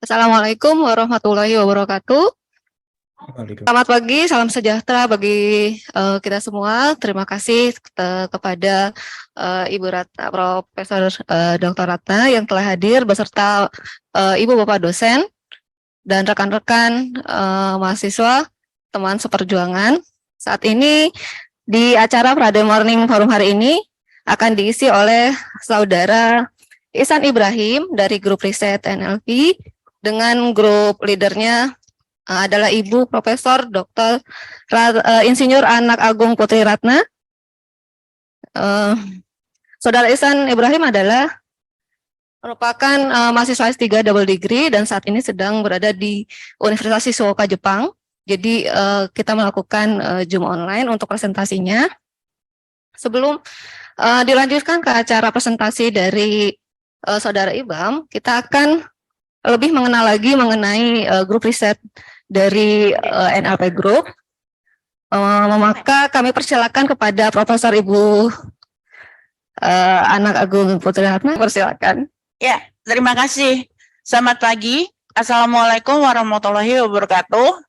Assalamualaikum warahmatullahi wabarakatuh. Waalaikumsalam. Selamat pagi, salam sejahtera bagi kita semua. Terima kasih kepada Ibu Ratna, Profesor Dr. Ratna yang telah hadir beserta Ibu Bapak dosen dan rekan-rekan mahasiswa, teman seperjuangan. Saat ini di acara Friday Morning Forum hari ini akan diisi oleh Saudara Ihsan Ibrahim dari grup riset NLP dengan grup leadernya adalah Ibu Profesor Dr. Insinyur Anak Agung Putri Ratna. Saudara Ihsan Ibrahim adalah merupakan mahasiswa S3 double degree dan saat ini sedang berada di Universitas Shizuoka, Jepang. Jadi kita melakukan Zoom online untuk presentasinya. Sebelum dilanjutkan ke acara presentasi dari Saudara Ibam, kita akan lebih mengenal lagi mengenai grup riset dari NLP Group. Maka kami persilakan kepada Profesor Ibu Anak Agung Putri Ratna, persilakan. Ya, terima kasih. Selamat pagi. Assalamualaikum warahmatullahi wabarakatuh.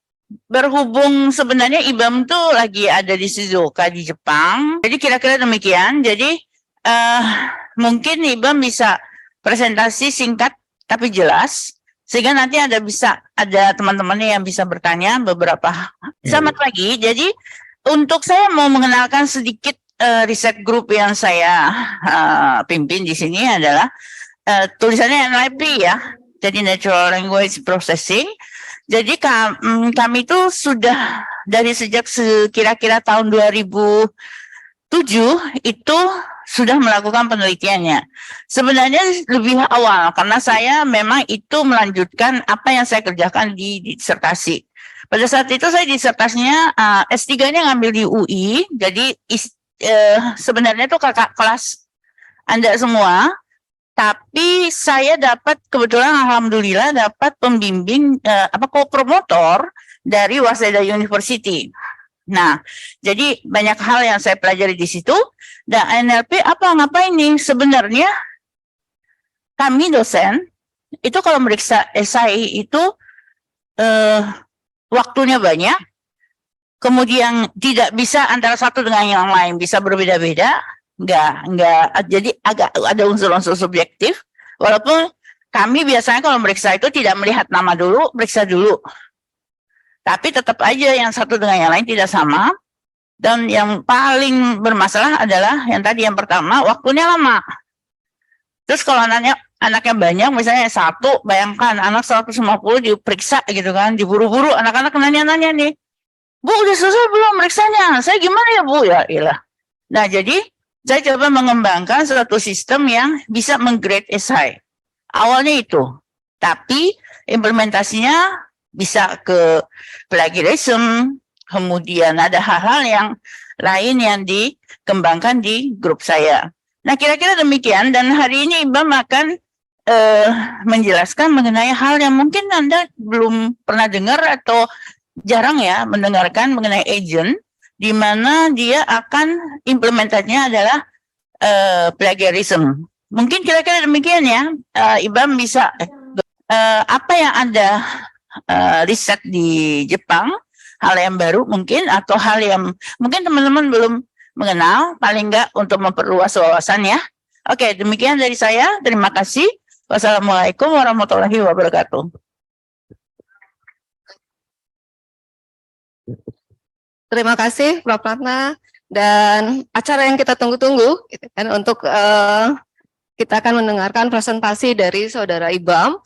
Berhubung sebenarnya IBAM tuh lagi ada di Shizuoka di Jepang. Jadi kira-kira demikian. Jadi mungkin IBAM bisa presentasi singkat tapi jelas. Sehingga nanti ada teman-temannya yang bisa bertanya beberapa. Selamat pagi. Jadi untuk saya mau mengenalkan sedikit riset grup yang saya pimpin di sini adalah tulisannya NLP ya. Jadi Natural Language Processing. Jadi kami itu sudah dari sejak kira-kira tahun 2007 itu sudah melakukan penelitiannya. Sebenarnya lebih awal karena saya memang itu melanjutkan apa yang saya kerjakan di disertasi. Pada saat itu saya disertasinya S3-nya ngambil di UI. Jadi sebenarnya itu kakak kelas Anda semua. Tapi saya kebetulan alhamdulillah dapat pembimbing co-promotor dari Waseda University. Nah, jadi banyak hal yang saya pelajari di situ. Dan NLP ngapain nih? Sebenarnya kami dosen itu kalau meriksa esai itu waktunya banyak, kemudian tidak bisa antara satu dengan yang lain, bisa berbeda-beda. Enggak, jadi agak ada unsur-unsur subjektif, walaupun kami biasanya kalau meriksa itu tidak melihat nama dulu, periksa dulu. Tapi tetap aja yang satu dengan yang lain tidak sama. Dan yang paling bermasalah adalah yang tadi yang pertama, waktunya lama. Terus kalau anaknya banyak, misalnya satu, bayangkan anak 150 diperiksa gitu kan, diburu-buru, anak-anak nanya-nanya nih, Bu, udah selesai belum meriksanya? Saya gimana ya Bu? Ya ilah. Nah, jadi saya coba mengembangkan suatu sistem yang bisa menggrade esai. Awalnya itu, tapi implementasinya bisa ke plagiarism, kemudian ada hal-hal yang lain yang dikembangkan di grup saya. Nah, kira-kira demikian, dan hari ini IBAM akan menjelaskan mengenai hal yang mungkin Anda belum pernah dengar atau jarang ya mendengarkan mengenai agent, di mana dia akan implementasinya adalah plagiarism. Mungkin kira-kira demikian ya, IBAM bisa apa yang Anda riset di Jepang, hal yang baru mungkin, atau hal yang mungkin teman-teman belum mengenal, paling enggak untuk memperluas wawasan ya. Oke, demikian dari saya. Terima kasih. Wassalamualaikum warahmatullahi wabarakatuh. Terima kasih Prof. Ratna, dan acara yang kita tunggu-tunggu gitu kan, untuk kita akan mendengarkan presentasi dari Saudara Ibam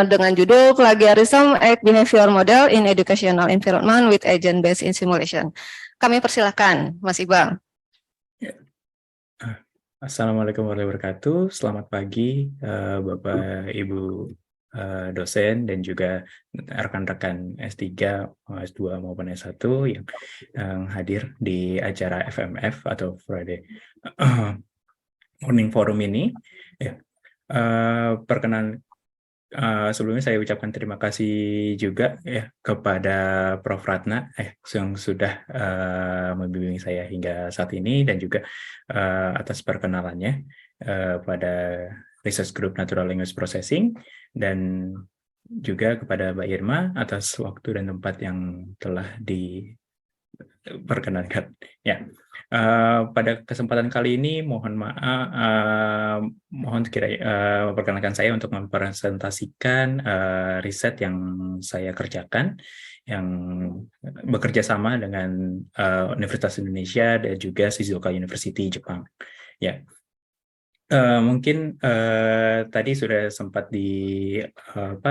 dengan judul Plagiarism Act Behavior Model in Educational Environment with Agent Based in Simulation. Kami persilakan Mas Ibam. Assalamualaikum warahmatullahi wabarakatuh. Selamat pagi Bapak Ibu dosen dan juga rekan-rekan S3, S2 maupun S1 yang hadir di acara FMF atau Friday Morning Forum ini. Ya, perkenan sebelumnya saya ucapkan terima kasih juga ya kepada Prof. Ratna yang sudah membimbing saya hingga saat ini, dan juga atas perkenalannya pada Research Group Natural Language Processing, dan juga kepada Mbak Irma atas waktu dan tempat yang telah diperkenankan. Ya, pada kesempatan kali ini mohon maaf, mohon perkenankan saya untuk mempresentasikan riset yang saya kerjakan, yang bekerja sama dengan Universitas Indonesia dan juga Shizuoka University Jepang. Ya. Mungkin tadi sudah sempat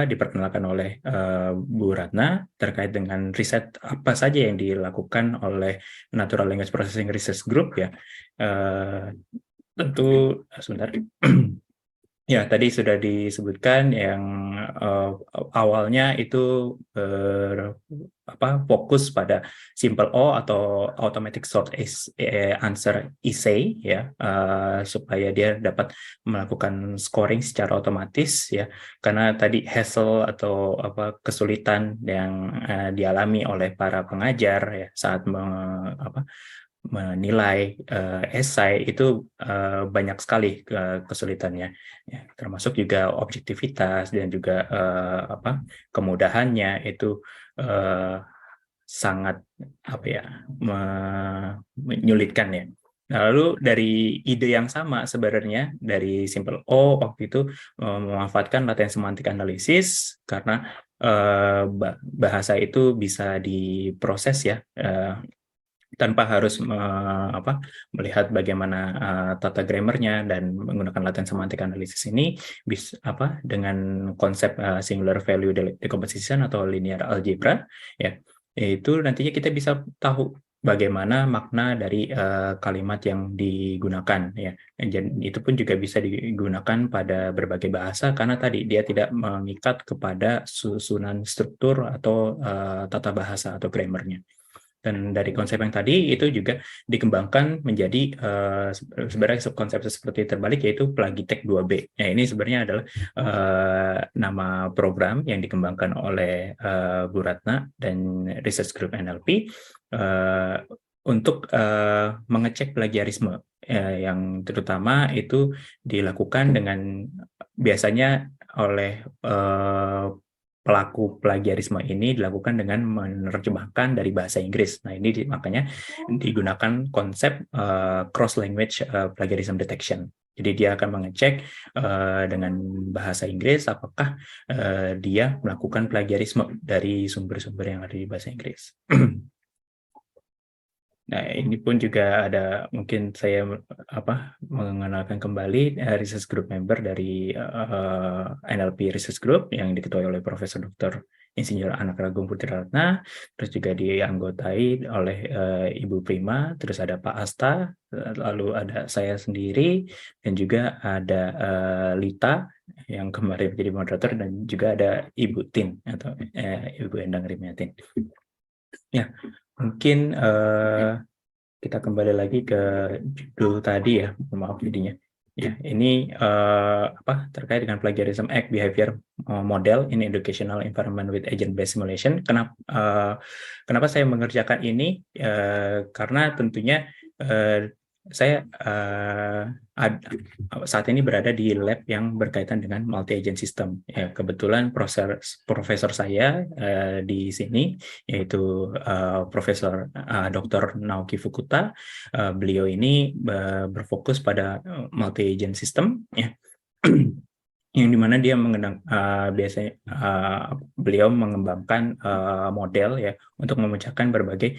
diperkenalkan oleh Bu Ratna terkait dengan riset apa saja yang dilakukan oleh Natural Language Processing Research Group ya. Tentu sebentar. Ya, tadi sudah disebutkan yang awalnya itu fokus pada simple O atau automatic short answer essay ya, supaya dia dapat melakukan scoring secara otomatis ya, karena tadi hassle atau kesulitan yang dialami oleh para pengajar ya saat menilai esai itu banyak sekali kesulitannya, ya, termasuk juga objektivitas dan juga kemudahannya itu sangat menyulitkan ya. Lalu dari ide yang sama sebenarnya dari Simple O waktu itu memanfaatkan latent semantic analysis karena bahasa itu bisa diproses ya, tanpa harus melihat bagaimana tata grammarnya, dan menggunakan latent semantic analysis ini dengan konsep singular value decomposition atau linear algebra ya, itu nantinya kita bisa tahu bagaimana makna dari kalimat yang digunakan ya. Dan itu pun juga bisa digunakan pada berbagai bahasa karena tadi dia tidak mengikat kepada susunan struktur atau tata bahasa atau grammarnya. Dan dari konsep yang tadi itu juga dikembangkan menjadi sebenarnya konsep seperti terbalik, yaitu Plagitek 2B. Nah, ini sebenarnya adalah nama program yang dikembangkan oleh Bu Ratna dan Research Group NLP untuk mengecek plagiarisme yang terutama itu dilakukan dengan biasanya oleh pelaku plagiarisme ini dilakukan dengan menerjemahkan dari bahasa Inggris. Nah, ini makanya digunakan konsep cross language plagiarism detection. Jadi dia akan mengecek dengan bahasa Inggris apakah dia melakukan plagiarisme dari sumber-sumber yang ada di bahasa Inggris. Nah, ini pun juga ada, mungkin saya mengenalkan kembali research group member dari NLP Research Group yang diketuai oleh Profesor Dr. Insinyur Anak Ragung Putri Ratna, terus juga dianggotai oleh Ibu Prima, terus ada Pak Asta, lalu ada saya sendiri, dan juga ada Lita yang kemarin menjadi moderator, dan juga ada Ibu Tin atau Ibu Endang Rimiatin. Ya, mungkin kita kembali lagi ke judul tadi ya, maaf jadinya. Ya, ini terkait dengan plagiarism act behavior model in educational environment with agent-based simulation. Kenapa saya mengerjakan ini? Karena tentunya saya saat ini berada di lab yang berkaitan dengan multi-agent system. Ya, kebetulan profesor saya di sini, yaitu Profesor Dr. Naoki Fukuta. Beliau ini berfokus pada multi-agent system, ya. Yang dimana dia biasanya beliau mengembangkan model ya untuk memecahkan berbagai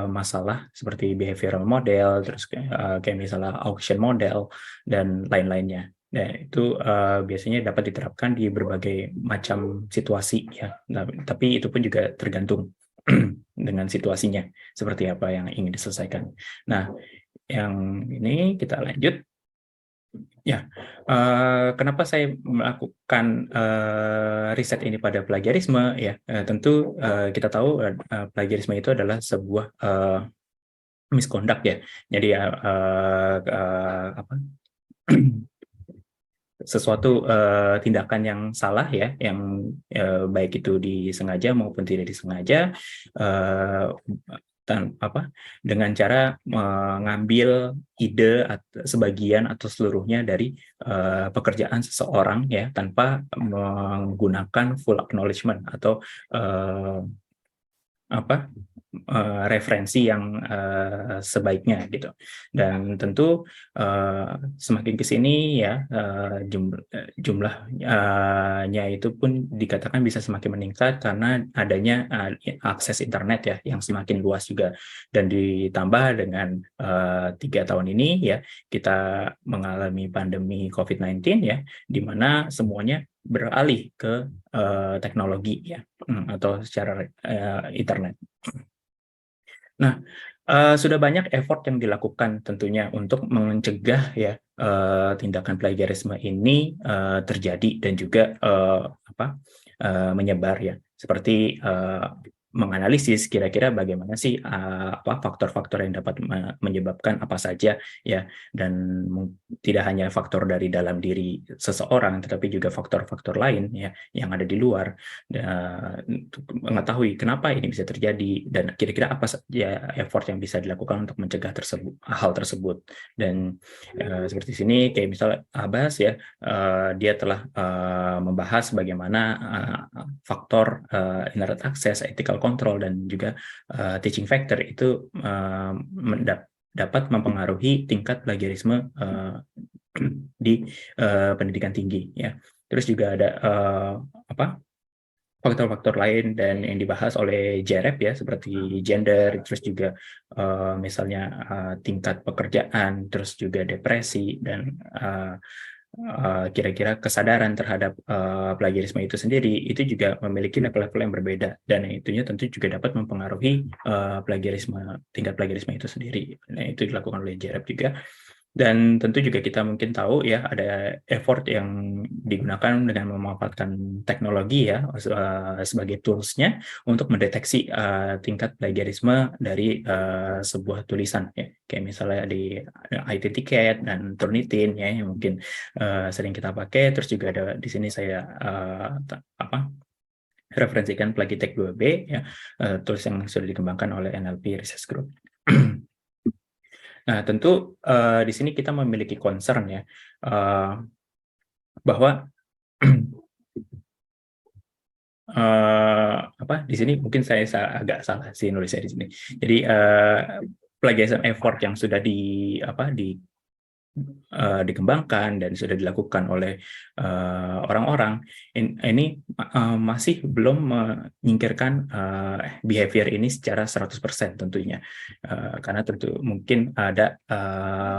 masalah seperti behavioral model, terus kayak misalnya auction model dan lain-lainnya. Dan itu biasanya dapat diterapkan di berbagai macam situasi ya. Nah, tapi itu pun juga tergantung dengan situasinya seperti apa yang ingin diselesaikan. Nah, yang ini kita lanjut. Ya, kenapa saya melakukan riset ini pada plagiarisme? Ya, tentu kita tahu plagiarisme itu adalah sebuah misconduct ya. Jadi sesuatu tindakan yang salah ya, yang baik itu disengaja maupun tidak disengaja, dengan cara mengambil ide sebagian atau seluruhnya dari pekerjaan seseorang ya tanpa menggunakan full acknowledgement atau referensi yang sebaiknya gitu. Dan tentu semakin ke sini ya jumlahnya itu pun dikatakan bisa semakin meningkat karena adanya akses internet ya yang semakin luas juga, dan ditambah dengan 3 tahun ini ya kita mengalami pandemi COVID-19 ya, di mana semuanya beralih ke teknologi ya atau secara internet. Nah, sudah banyak effort yang dilakukan tentunya untuk mencegah ya tindakan plagiarisme ini terjadi dan juga menyebar ya. Seperti menganalisis kira-kira bagaimana sih faktor-faktor yang dapat menyebabkan apa saja ya, dan tidak hanya faktor dari dalam diri seseorang tetapi juga faktor-faktor lain ya yang ada di luar, untuk mengetahui kenapa ini bisa terjadi dan kira-kira apa saja effort yang bisa dilakukan untuk mencegah hal tersebut. Dan seperti sini kayak misalnya Abbas ya, dia telah membahas bagaimana faktor internet access, ethical control, dan juga teaching factor itu dapat mempengaruhi tingkat plagiarisme di pendidikan tinggi ya. Terus juga ada faktor-faktor lain dan yang dibahas oleh JREP ya, seperti gender, terus juga misalnya tingkat pekerjaan, terus juga depresi, dan kira-kira kesadaran terhadap plagiarisme itu sendiri itu juga memiliki level-level yang berbeda, dan itunya tentu juga dapat mempengaruhi tingkat plagiarisme itu sendiri. Nah, itu dilakukan oleh JREP juga. Dan tentu juga kita mungkin tahu ya ada effort yang digunakan dengan memanfaatkan teknologi ya sebagai toolsnya untuk mendeteksi tingkat plagiarisme dari sebuah tulisan ya, kayak misalnya di IT Ticket dan Turnitin ya yang mungkin sering kita pakai. Terus juga ada di sini saya referensikan Plagitech 2B ya, tools yang sudah dikembangkan oleh NLP Research Group. Nah, tentu di sini kita memiliki concern ya, bahwa di sini mungkin saya agak salah sih nulisnya di sini. Jadi plagiarism effort yang sudah dikembangkan dan sudah dilakukan oleh orang-orang ini masih belum menyingkirkan behavior ini secara 100% tentunya, karena tentu mungkin ada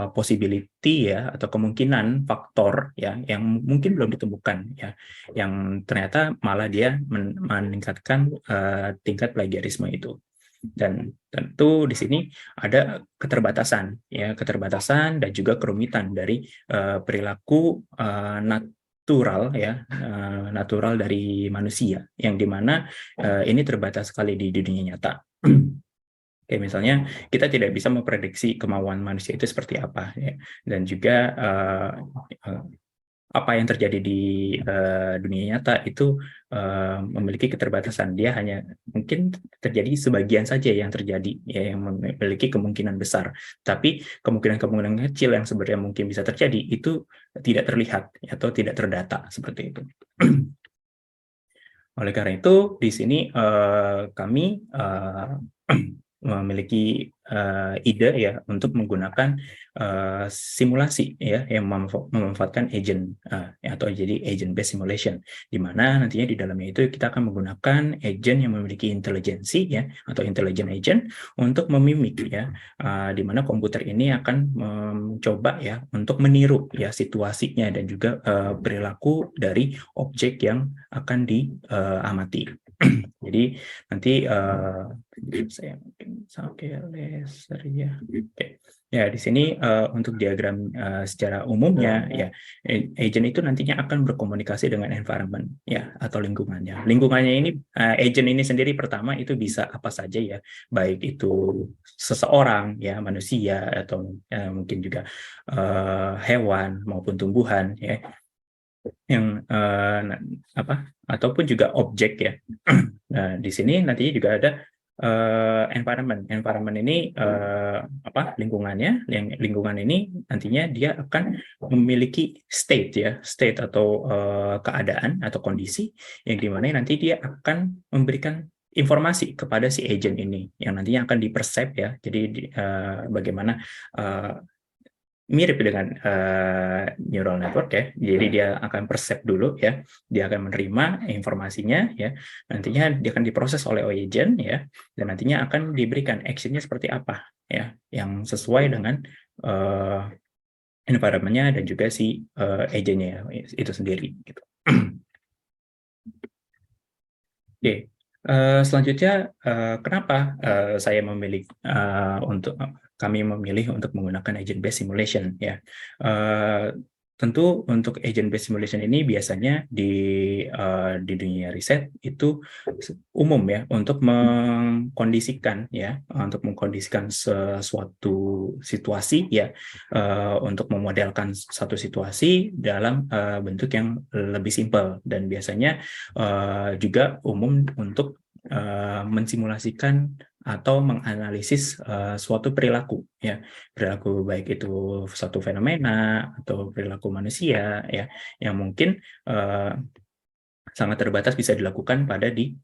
possibility ya atau kemungkinan faktor ya yang mungkin belum ditemukan ya, yang ternyata malah dia meningkatkan tingkat plagiarisme itu. Dan tentu di sini ada keterbatasan dan juga kerumitan dari perilaku natural dari manusia, yang dimana ini terbatas sekali di dunia nyata. Kayak misalnya kita tidak bisa memprediksi kemauan manusia itu seperti apa ya, dan juga apa yang terjadi di dunia nyata itu memiliki keterbatasan. Dia hanya mungkin terjadi sebagian saja yang terjadi ya, yang memiliki kemungkinan besar, tapi kemungkinan kecil yang sebenarnya mungkin bisa terjadi itu tidak terlihat atau tidak terdata seperti itu. Oleh karena itu di sini kami memiliki ide ya untuk menggunakan simulasi ya yang memanfaatkan agent atau jadi agent based simulation, di mana nantinya di dalamnya itu kita akan menggunakan agent yang memiliki intelijensi ya atau intelligent agent untuk memimik ya, di mana komputer ini akan mencoba ya untuk meniru ya situasinya dan juga perilaku dari objek yang akan diamati. Jadi nanti saya mungkin pakai laser ya. Oke. Ya, di sini untuk diagram secara umumnya ya, agent itu nantinya akan berkomunikasi dengan environment ya atau lingkungannya. Lingkungannya ini agent ini sendiri pertama itu bisa apa saja ya, baik itu seseorang ya, manusia, atau mungkin juga hewan maupun tumbuhan ya, yang ataupun juga objek ya. Nah, di sini nantinya juga ada Environment ini lingkungannya, lingkungan ini nantinya dia akan memiliki state atau keadaan atau kondisi yang dimana nanti dia akan memberikan informasi kepada si agent ini yang nantinya akan dipersep ya. Jadi bagaimana mirip dengan neural network ya. Jadi dia akan persep dulu ya. Dia akan menerima informasinya ya. Nantinya dia akan diproses oleh agent ya. Dan nantinya akan diberikan actionnya seperti apa ya, yang sesuai dengan environment-nya dan juga si agent-nya itu sendiri gitu. Oke. Selanjutnya kenapa kami memilih untuk menggunakan agent-based simulation ya. Tentu untuk agent-based simulation ini biasanya di dunia riset itu umum ya untuk mengkondisikan sesuatu situasi ya, untuk memodelkan satu situasi dalam bentuk yang lebih simpel, dan biasanya juga umum untuk mensimulasikan atau menganalisis suatu perilaku ya, perilaku baik itu suatu fenomena atau perilaku manusia ya, yang mungkin sangat terbatas bisa dilakukan pada di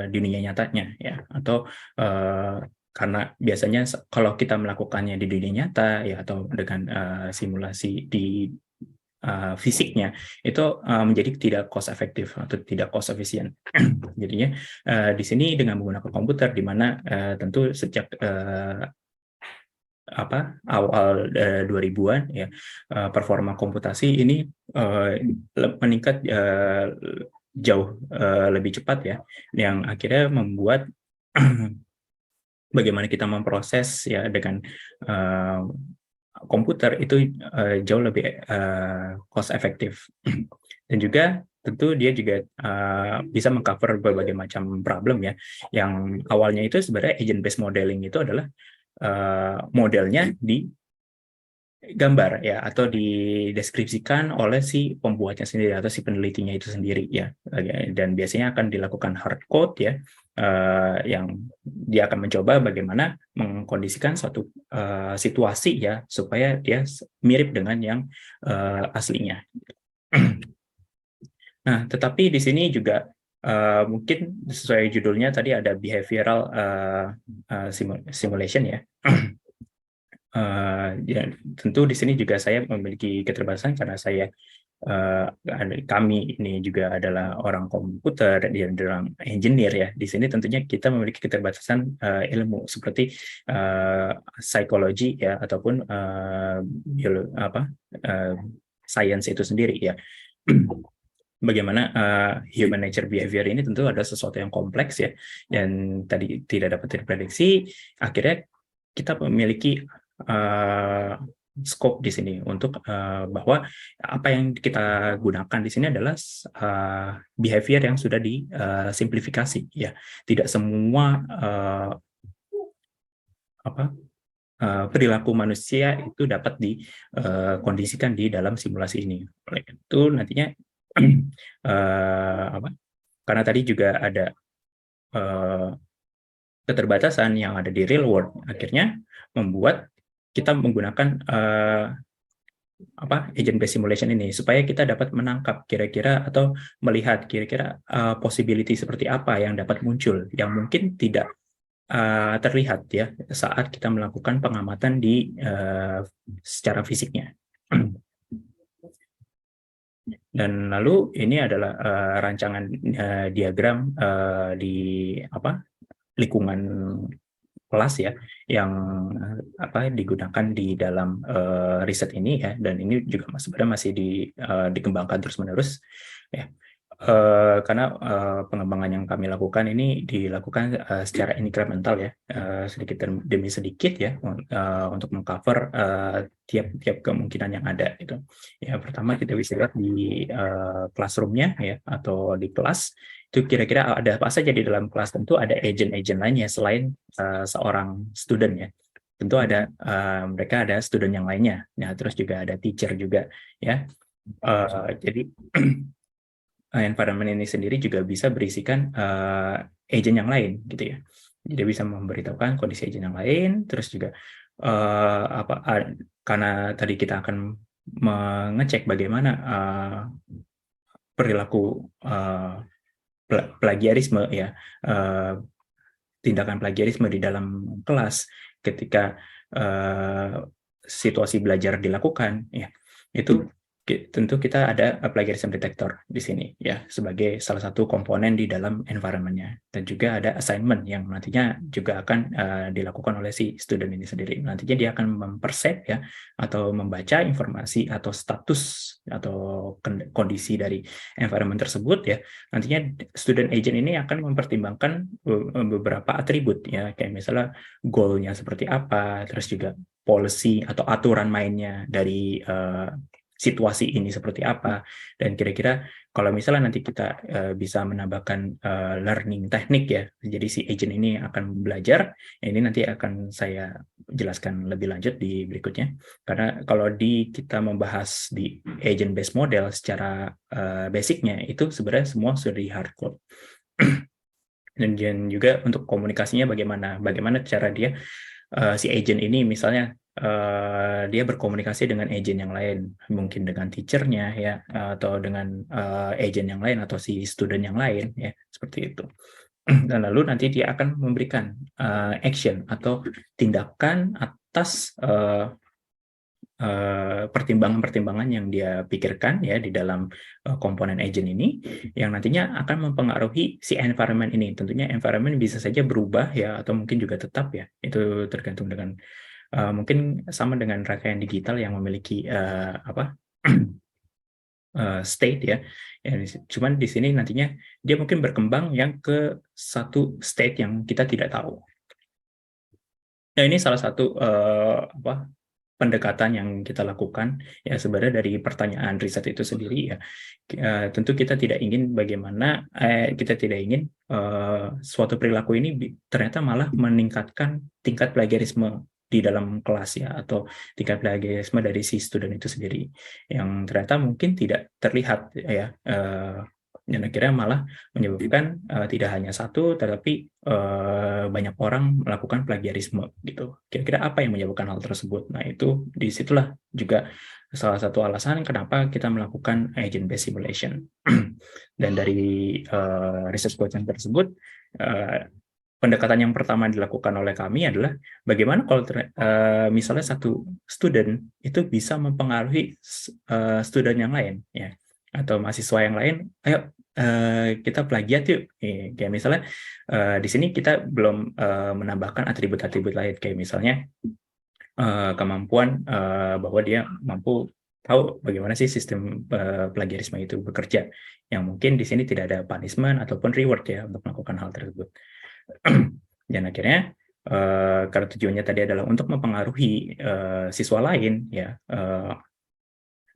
dunia nyatanya ya, atau karena biasanya kalau kita melakukannya di dunia nyata ya atau dengan simulasi di fisiknya itu menjadi tidak cost efektif atau tidak cost efisien. Jadinya di sini dengan menggunakan komputer, di mana tentu sejak awal 2000-an ya, performa komputasi ini meningkat jauh lebih cepat ya, yang akhirnya membuat bagaimana kita memproses ya dengan komputer itu jauh lebih cost efektif. Dan juga tentu dia juga bisa mengcover berbagai macam problem ya, yang awalnya itu sebenarnya agent based modeling itu adalah modelnya di gambar ya, atau dideskripsikan oleh si pembuatnya sendiri atau si penelitinya itu sendiri ya, dan biasanya akan dilakukan hard code ya, yang dia akan mencoba bagaimana mengkondisikan suatu situasi ya supaya dia mirip dengan yang aslinya. Nah, tetapi di sini juga mungkin sesuai judulnya tadi ada behavioral simulation ya. Ya, tentu di sini juga saya memiliki keterbatasan karena kami ini juga adalah orang komputer dan orang engineer ya. Di sini tentunya kita memiliki keterbatasan ilmu seperti psikologi ya, ataupun science itu sendiri ya. Bagaimana human nature behavior ini tentu ada sesuatu yang kompleks ya, dan tadi tidak dapat diprediksi. Akhirnya kita memiliki scope di sini untuk bahwa apa yang kita gunakan di sini adalah behavior yang sudah disimplifikasi ya. Tidak semua perilaku manusia itu dapat dikondisikan di dalam simulasi ini. Oleh itu nantinya karena tadi juga ada keterbatasan yang ada di real world, akhirnya membuat kita menggunakan agent-based simulation ini supaya kita dapat menangkap kira-kira atau melihat kira-kira possibility seperti apa yang dapat muncul yang mungkin tidak terlihat ya saat kita melakukan pengamatan secara fisiknya. Dan lalu ini adalah rancangan diagram di lingkungan kelas ya, yang digunakan di dalam riset ini ya, dan ini juga sebenarnya masih dikembangkan terus-menerus ya, karena pengembangan yang kami lakukan ini dilakukan secara incremental ya, sedikit demi sedikit ya, untuk mengcover tiap kemungkinan yang ada itu. Ya, pertama kita bisa lihat di classroom-nya ya, atau di kelas itu kira-kira ada apa saja di dalam kelas. Tentu ada agent-agent lainnya selain seorang student ya. Tentu ada mereka ada student yang lainnya. Nah, terus juga ada teacher juga ya. Jadi environment ini sendiri juga bisa berisikan agent yang lain gitu ya. Jadi bisa memberitahukan kondisi agent yang lain, terus juga karena tadi kita akan mengecek bagaimana perilaku plagiarisme ya, tindakan plagiarisme di dalam kelas ketika situasi belajar dilakukan ya, itu tentu kita ada plagiarism detector di sini ya sebagai salah satu komponen di dalam environment-nya, dan juga ada assignment yang nantinya juga akan dilakukan oleh si student ini sendiri. Nantinya dia akan mempersep ya atau membaca informasi atau status atau kondisi dari environment tersebut ya. Nantinya student agent ini akan mempertimbangkan beberapa atribut ya, kayak misalnya goal-nya seperti apa, terus juga policy atau aturan mainnya dari situasi ini seperti apa, dan kira-kira kalau misalnya nanti kita bisa menambahkan learning teknik ya, jadi si agent ini akan belajar, ini nanti akan saya jelaskan lebih lanjut di berikutnya, karena kalau kita membahas di agent based model secara basicnya itu sebenarnya semua sudah di hard code. Dan juga untuk komunikasinya bagaimana cara dia si agent ini misalnya dia berkomunikasi dengan agent yang lain, mungkin dengan teachernya ya, atau dengan agent yang lain atau si student yang lain ya, seperti itu. Dan lalu nanti dia akan memberikan action atau tindakan atas pertimbangan-pertimbangan yang dia pikirkan ya di dalam komponen agent ini, yang nantinya akan mempengaruhi si environment ini. Tentunya environment bisa saja berubah ya, atau mungkin juga tetap ya, itu tergantung dengan mungkin sama dengan rangkaian digital yang memiliki state ya. Cuman di sini nantinya dia mungkin berkembang yang ke satu state yang kita tidak tahu. Nah, ini salah satu pendekatan yang kita lakukan ya, sebenarnya dari pertanyaan riset itu sendiri ya. Tentu kita tidak ingin suatu perilaku ini ternyata malah meningkatkan tingkat plagiarisme di dalam kelas ya, atau tingkat plagiarisme dari si student itu sendiri yang ternyata mungkin tidak terlihat ya, dan akhirnya malah menyebabkan tidak hanya satu tetapi banyak orang melakukan plagiarisme gitu. Kira-kira apa yang menyebabkan hal tersebut? Nah, itu disitulah juga salah satu alasan kenapa kita melakukan agent based simulation. Dan dari research project tersebut, pendekatan yang pertama dilakukan oleh kami adalah bagaimana kalau misalnya satu student itu bisa mempengaruhi student yang lain ya, atau mahasiswa yang lain. Ayo kita plagiat yuk. Kayak misalnya di sini kita belum menambahkan atribut-atribut lain, kayak misalnya kemampuan bahwa dia mampu tahu bagaimana sih sistem plagiarisme itu bekerja, yang mungkin di sini tidak ada punishment ataupun reward ya untuk melakukan hal tersebut. Dan akhirnya karena tujuannya tadi adalah untuk mempengaruhi siswa lain ya,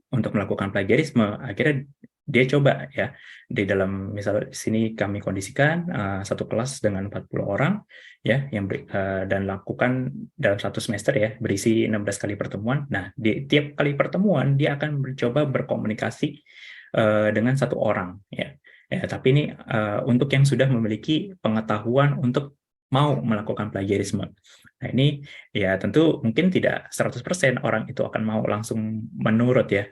untuk melakukan plagiarisme, akhirnya dia coba ya di dalam, misalnya di sini kami kondisikan satu kelas dengan 40 orang ya, yang dan lakukan dalam satu semester ya, berisi 16 kali pertemuan. Nah, di tiap kali pertemuan dia akan mencoba berkomunikasi dengan satu orang ya. Tapi ini untuk yang sudah memiliki pengetahuan untuk mau melakukan plagiarisme. Nah, ini ya tentu mungkin tidak 100% orang itu akan mau langsung menurut ya,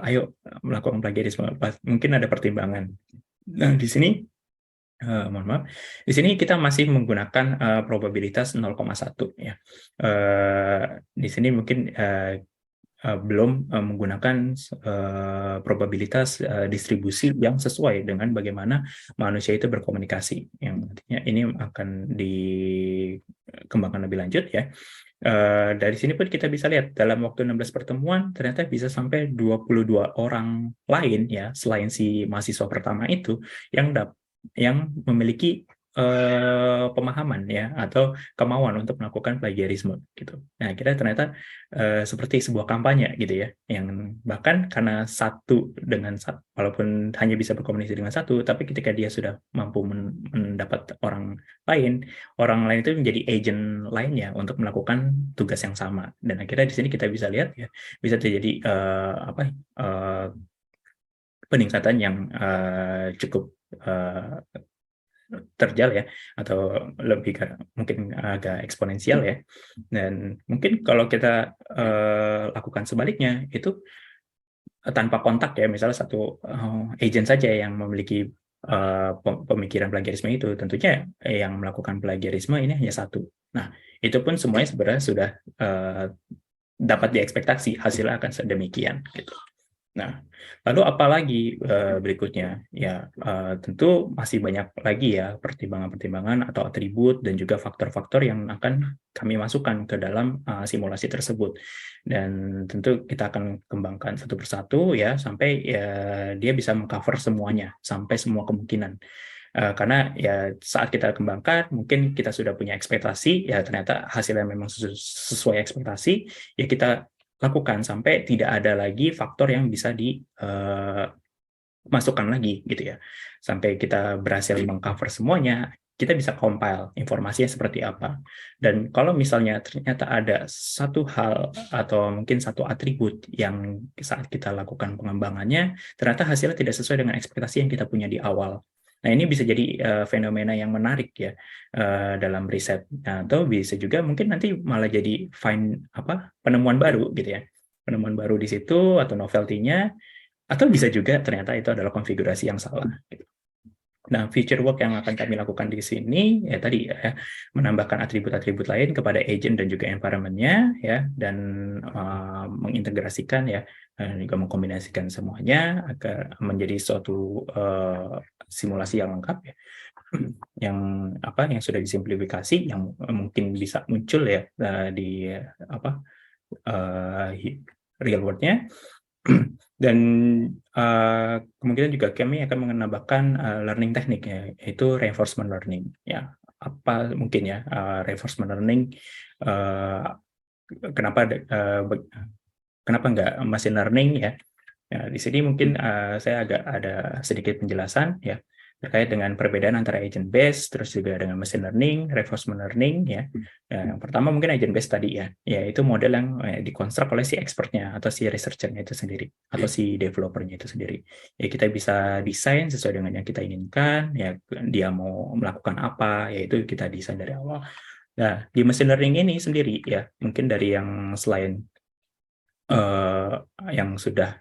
ayo melakukan plagiarisme, mungkin ada pertimbangan. Nah, di sini mohon maaf, di sini kita masih menggunakan probabilitas 0,1 ya. Di sini mungkin belum menggunakan probabilitas distribusi yang sesuai dengan bagaimana manusia itu berkomunikasi, yang nantinya ini akan dikembangkan lebih lanjut ya. Dari sini pun kita bisa lihat dalam waktu 16 pertemuan ternyata bisa sampai 22 orang lain ya, selain si mahasiswa pertama itu yang memiliki pemahaman ya atau kemauan untuk melakukan plagiarisme gitu. Nah, kita ternyata seperti sebuah kampanye gitu ya, yang bahkan karena walaupun hanya bisa berkomunikasi dengan satu, tapi ketika dia sudah mampu mendapat orang lain itu menjadi agent lainnya untuk melakukan tugas yang sama. Dan akhirnya di sini kita bisa lihat ya, bisa terjadi peningkatan yang cukup terjal ya, atau lebih mungkin agak eksponensial ya. Dan mungkin kalau kita lakukan sebaliknya, itu tanpa kontak ya, misalnya satu agent saja yang memiliki pemikiran plagiarisme itu, tentunya yang melakukan plagiarisme ini hanya satu. Nah, itu pun semuanya sebenarnya sudah dapat diekspektasi hasilnya akan sedemikian gitu. Nah, lalu apa lagi berikutnya? Ya, tentu masih banyak lagi ya pertimbangan-pertimbangan atau atribut dan juga faktor-faktor yang akan kami masukkan ke dalam simulasi tersebut. Dan tentu kita akan kembangkan satu persatu ya sampai ya dia bisa mengcover semuanya, sampai semua kemungkinan. Karena ya saat kita kembangkan mungkin kita sudah punya ekspektasi, ya ternyata hasilnya memang sesuai ekspektasi, ya kita lakukan sampai tidak ada lagi faktor yang bisa dimasukkan lagi gitu ya. Sampai kita berhasil mengcover semuanya, kita bisa compile informasinya seperti apa. Dan kalau misalnya ternyata ada satu hal atau mungkin satu atribut yang saat kita lakukan pengembangannya, ternyata hasilnya tidak sesuai dengan ekspektasi yang kita punya di awal. Nah, ini bisa jadi fenomena yang menarik ya dalam riset. Nah, atau bisa juga mungkin nanti malah jadi penemuan baru gitu ya. Penemuan baru di situ atau novelty-nya, atau bisa juga ternyata itu adalah konfigurasi yang salah gitu. Nah, feature work yang akan kami lakukan di sini ya tadi ya, menambahkan atribut-atribut lain kepada agent dan juga environment-nya ya, dan mengintegrasikan ya, juga mengkombinasikan semuanya agar menjadi suatu simulasi yang lengkap ya, yang sudah disimplifikasi, yang mungkin bisa muncul ya di real world-nya. Dan kemungkinan juga kami akan menambahkan learning teknik ya, yaitu reinforcement learning ya. Apa mungkin ya reinforcement learning, kenapa nggak machine learning ya. Ya, di sini mungkin saya agak ada sedikit penjelasan ya terkait dengan perbedaan antara agent based terus juga dengan machine learning, reinforcement learning ya. Yang pertama mungkin agent based tadi ya, yaitu model yang dikonstruk oleh si expertnya atau si researchernya itu sendiri atau si developernya itu sendiri. Ya, kita bisa desain sesuai dengan yang kita inginkan ya, dia mau melakukan apa yaitu kita desain dari awal. Nah, di machine learning ini sendiri ya, mungkin dari yang selain yang sudah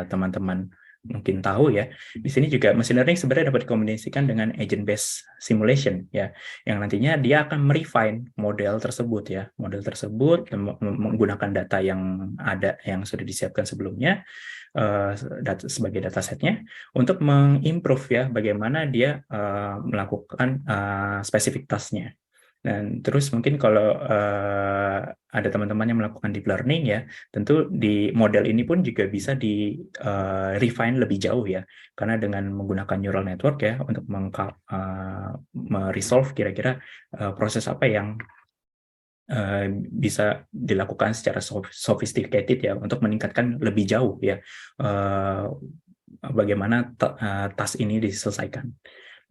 teman-teman mungkin tahu ya, di sini juga machine learning sebenarnya dapat dikombinasikan dengan agent based simulation ya, yang nantinya dia akan merefine model tersebut ya, model tersebut menggunakan data yang ada yang sudah disiapkan sebelumnya sebagai datasetnya untuk mengimprove ya bagaimana dia melakukan spesifik task-nya. Dan terus mungkin kalau ada teman-teman yang melakukan deep learning ya, tentu di model ini pun juga bisa di refine lebih jauh ya, karena dengan menggunakan neural network ya untuk meresolve kira-kira proses apa yang bisa dilakukan secara sophisticated ya untuk meningkatkan lebih jauh ya bagaimana task ini diselesaikan.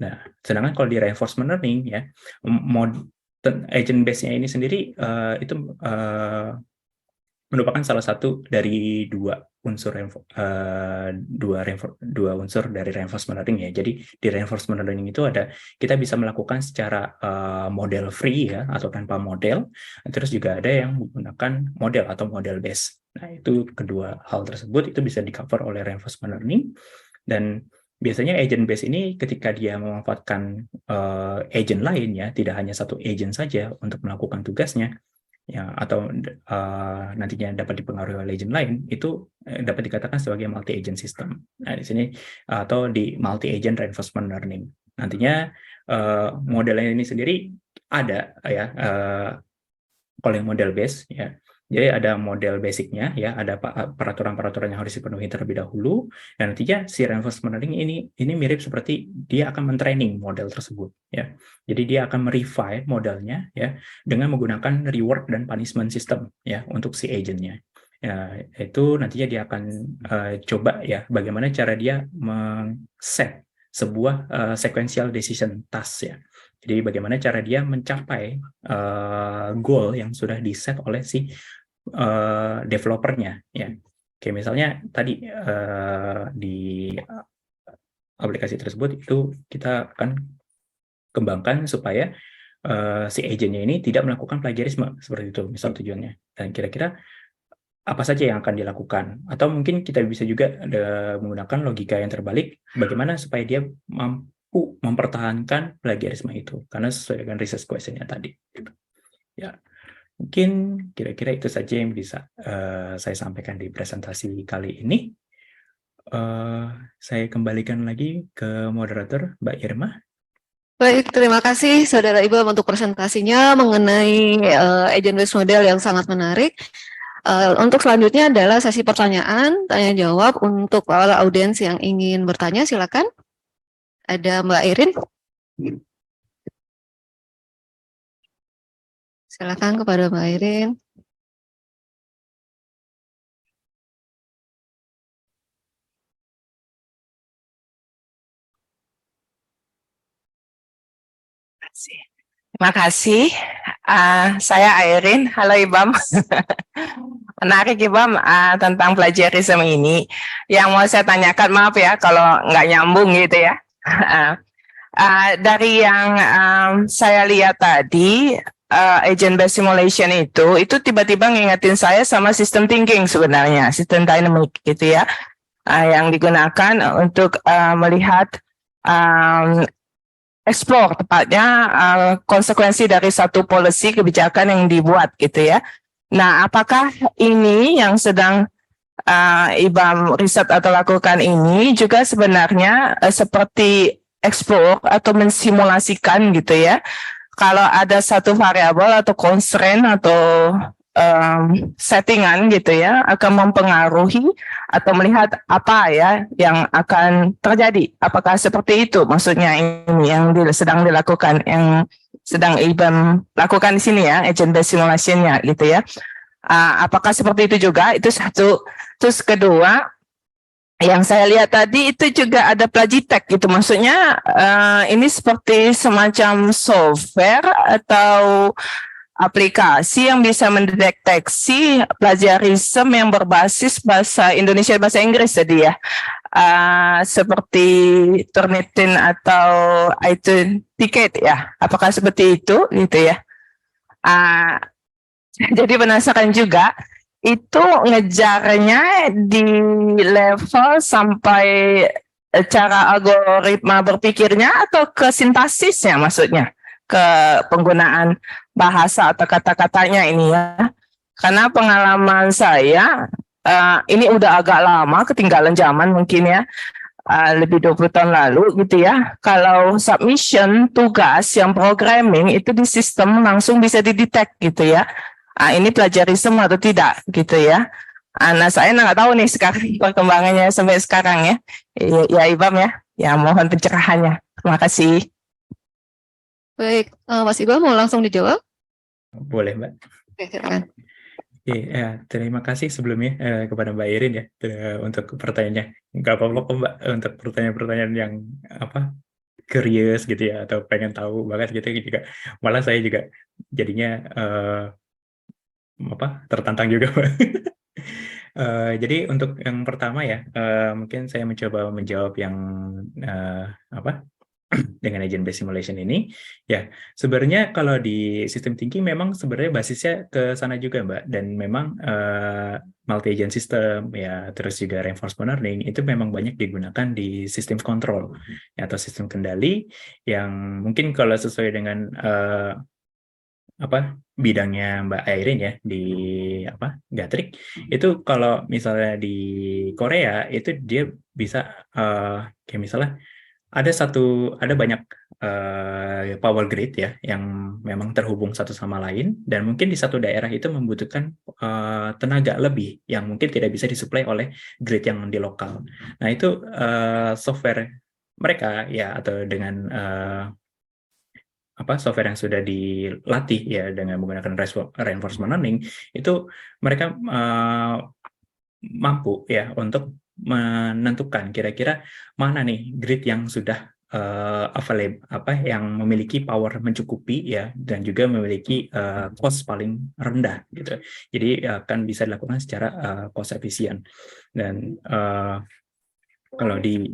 Nah, sedangkan kalau di reinforcement learning ya, agent base-nya ini sendiri itu merupakan salah satu dari dua unsur dari reinforcement learning ya. Jadi di reinforcement learning itu kita bisa melakukan secara model free ya atau tanpa model. Terus juga ada yang menggunakan model atau model base. Nah, itu kedua hal tersebut itu bisa di-cover oleh reinforcement learning. Dan biasanya agent base ini ketika dia memanfaatkan agent lain ya, tidak hanya satu agent saja untuk melakukan tugasnya ya, atau nantinya dapat dipengaruhi oleh agent lain, itu dapat dikatakan sebagai multi agent system. Nah, di sini atau di multi agent reinforcement learning. Nantinya modelnya ini sendiri ada ya kalau yang model base ya. Jadi ada model basicnya ya, ada peraturan-peraturan yang harus dipenuhi terlebih dahulu, dan nantinya si reinforcement learning ini mirip seperti dia akan mentraining model tersebut ya. Jadi dia akan merefine modelnya ya dengan menggunakan reward dan punishment system ya untuk si agentnya. Ya, itu nantinya dia akan coba ya bagaimana cara dia men-set sebuah sequential decision task ya. Jadi bagaimana cara dia mencapai goal yang sudah di-set oleh si developernya ya. Kayak misalnya tadi di aplikasi tersebut itu kita akan kembangkan supaya si agentnya ini tidak melakukan plagiarisme seperti itu misal tujuannya. Dan kira-kira apa saja yang akan dilakukan, atau mungkin kita bisa juga menggunakan logika yang terbalik, bagaimana supaya dia mampu mempertahankan plagiarisme itu karena sesuai dengan research question-nya tadi gitu. Ya, mungkin kira-kira itu saja yang bisa saya sampaikan di presentasi kali ini. Saya kembalikan lagi ke moderator Mbak Irma. Baik, terima kasih Saudara Ibu untuk presentasinya mengenai agent-based model yang sangat menarik. Untuk selanjutnya adalah sesi pertanyaan, tanya jawab untuk para audiens yang ingin bertanya, silakan. Ada Mbak Irin. Silakan kepada Mbak Irin. Terima kasih. Saya Airin. Halo Ibam. Menarik Ibam tentang plagiarisme ini. Yang mau saya tanyakan, maaf ya kalau nggak nyambung gitu ya. Dari yang saya lihat tadi, agent based simulation itu tiba-tiba ngingetin saya sama system thinking sebenarnya, system dynamic gitu ya, yang digunakan untuk melihat explore tepatnya konsekuensi dari satu policy kebijakan yang dibuat gitu ya. Nah, apakah ini yang sedang Ibam riset atau lakukan ini juga sebenarnya seperti explore atau mensimulasikan gitu ya? Kalau ada satu variabel atau constraint atau settingan gitu ya akan mempengaruhi atau melihat apa ya yang akan terjadi. Apakah seperti itu maksudnya ini yang sedang dilakukan, yang sedang Ibam lakukan di sini ya, agent based simulation-nya gitu ya. Apakah seperti itu juga? Itu satu. Terus kedua, yang saya lihat tadi itu juga ada Plagitek gitu, maksudnya ini seperti semacam software atau aplikasi yang bisa mendeteksi plagiarisme yang berbasis bahasa Indonesia, bahasa Inggris tadi ya, seperti Turnitin atau iTunes ya, apakah seperti itu gitu ya? Jadi penasaran juga, itu ngejarnya di level sampai cara algoritma berpikirnya atau ke sintasisnya maksudnya, ke penggunaan bahasa atau kata-katanya ini ya. Karena pengalaman saya ini udah agak lama, ketinggalan zaman mungkin ya, lebih 20 tahun lalu gitu ya. Kalau submission tugas yang programming itu di sistem langsung bisa didetek gitu ya. Ini plagiarisme atau tidak gitu ya. Nah, saya nggak tahu nih sekarang perkembangannya sampai sekarang ya. Ya Ibam ya. Ya mohon pencerahannya. Terima kasih. Baik, Mas Iqbal mau langsung dijawab? Boleh, Mbak. Oke, silakan. Oke, ya, terima kasih sebelumnya kepada Mbak Irin ya untuk pertanyaannya. Nggak apa-apa kok, Mbak, untuk pertanyaan-pertanyaan yang curious gitu ya, atau pengen tahu banget gitu juga. Malah saya juga jadinya tertantang juga, Mbak. Jadi untuk yang pertama ya, mungkin saya mencoba menjawab yang dengan agent based simulation ini, ya sebenarnya kalau di sistem thinking memang sebenarnya basisnya ke sana juga, Mbak, dan memang multi agent system ya, terus juga reinforcement learning itu memang banyak digunakan di sistem kontrol ya, atau sistem kendali yang mungkin kalau sesuai dengan bidangnya Mbak Airin ya di Gatrik, itu kalau misalnya di Korea itu dia bisa kayak misalnya ada banyak power grid ya yang memang terhubung satu sama lain, dan mungkin di satu daerah itu membutuhkan tenaga lebih yang mungkin tidak bisa disuplai oleh grid yang di lokal. Nah, itu software mereka ya, atau dengan software yang sudah dilatih ya dengan menggunakan reinforcement learning, itu mereka mampu ya untuk menentukan kira-kira mana nih grid yang sudah available, yang memiliki power mencukupi ya, dan juga memiliki cost paling rendah gitu. Jadi akan bisa dilakukan secara cost efisien. Dan kalau di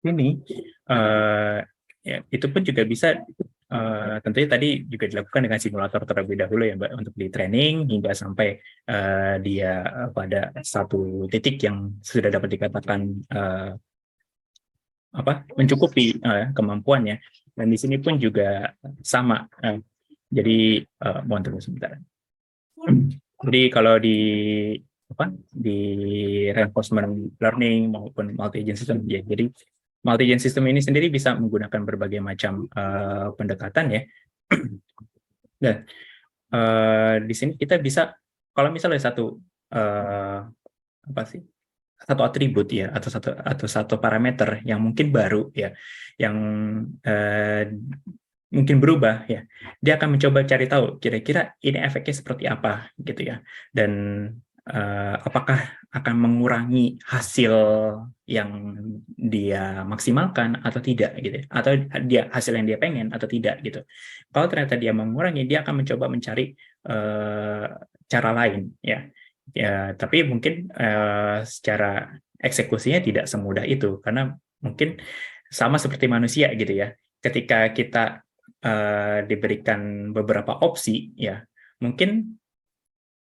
ini ya itu pun juga bisa tentunya tadi juga dilakukan dengan simulator terlebih dahulu ya Mbak, untuk di training hingga sampai dia pada satu titik yang sudah dapat dikatakan mencukupi kemampuannya. Dan di sini pun juga sama. Jadi mohon tunggu sebentar. Jadi kalau di reinforcement learning maupun multi-agent system ya, jadi multi-agent system ini sendiri bisa menggunakan berbagai macam pendekatan ya. Dan di sini kita bisa, kalau misalnya satu satu atribut ya, atau satu parameter yang mungkin baru ya, yang mungkin berubah ya, dia akan mencoba cari tahu kira-kira ini efeknya seperti apa gitu ya, dan apakah akan mengurangi hasil yang dia maksimalkan atau tidak gitu, atau dia hasil yang dia pengen atau tidak gitu. Kalau ternyata dia mengurangi, dia akan mencoba mencari cara lain ya. Ya, tapi mungkin secara eksekusinya tidak semudah itu, karena mungkin sama seperti manusia gitu ya. Ketika kita diberikan beberapa opsi ya, mungkin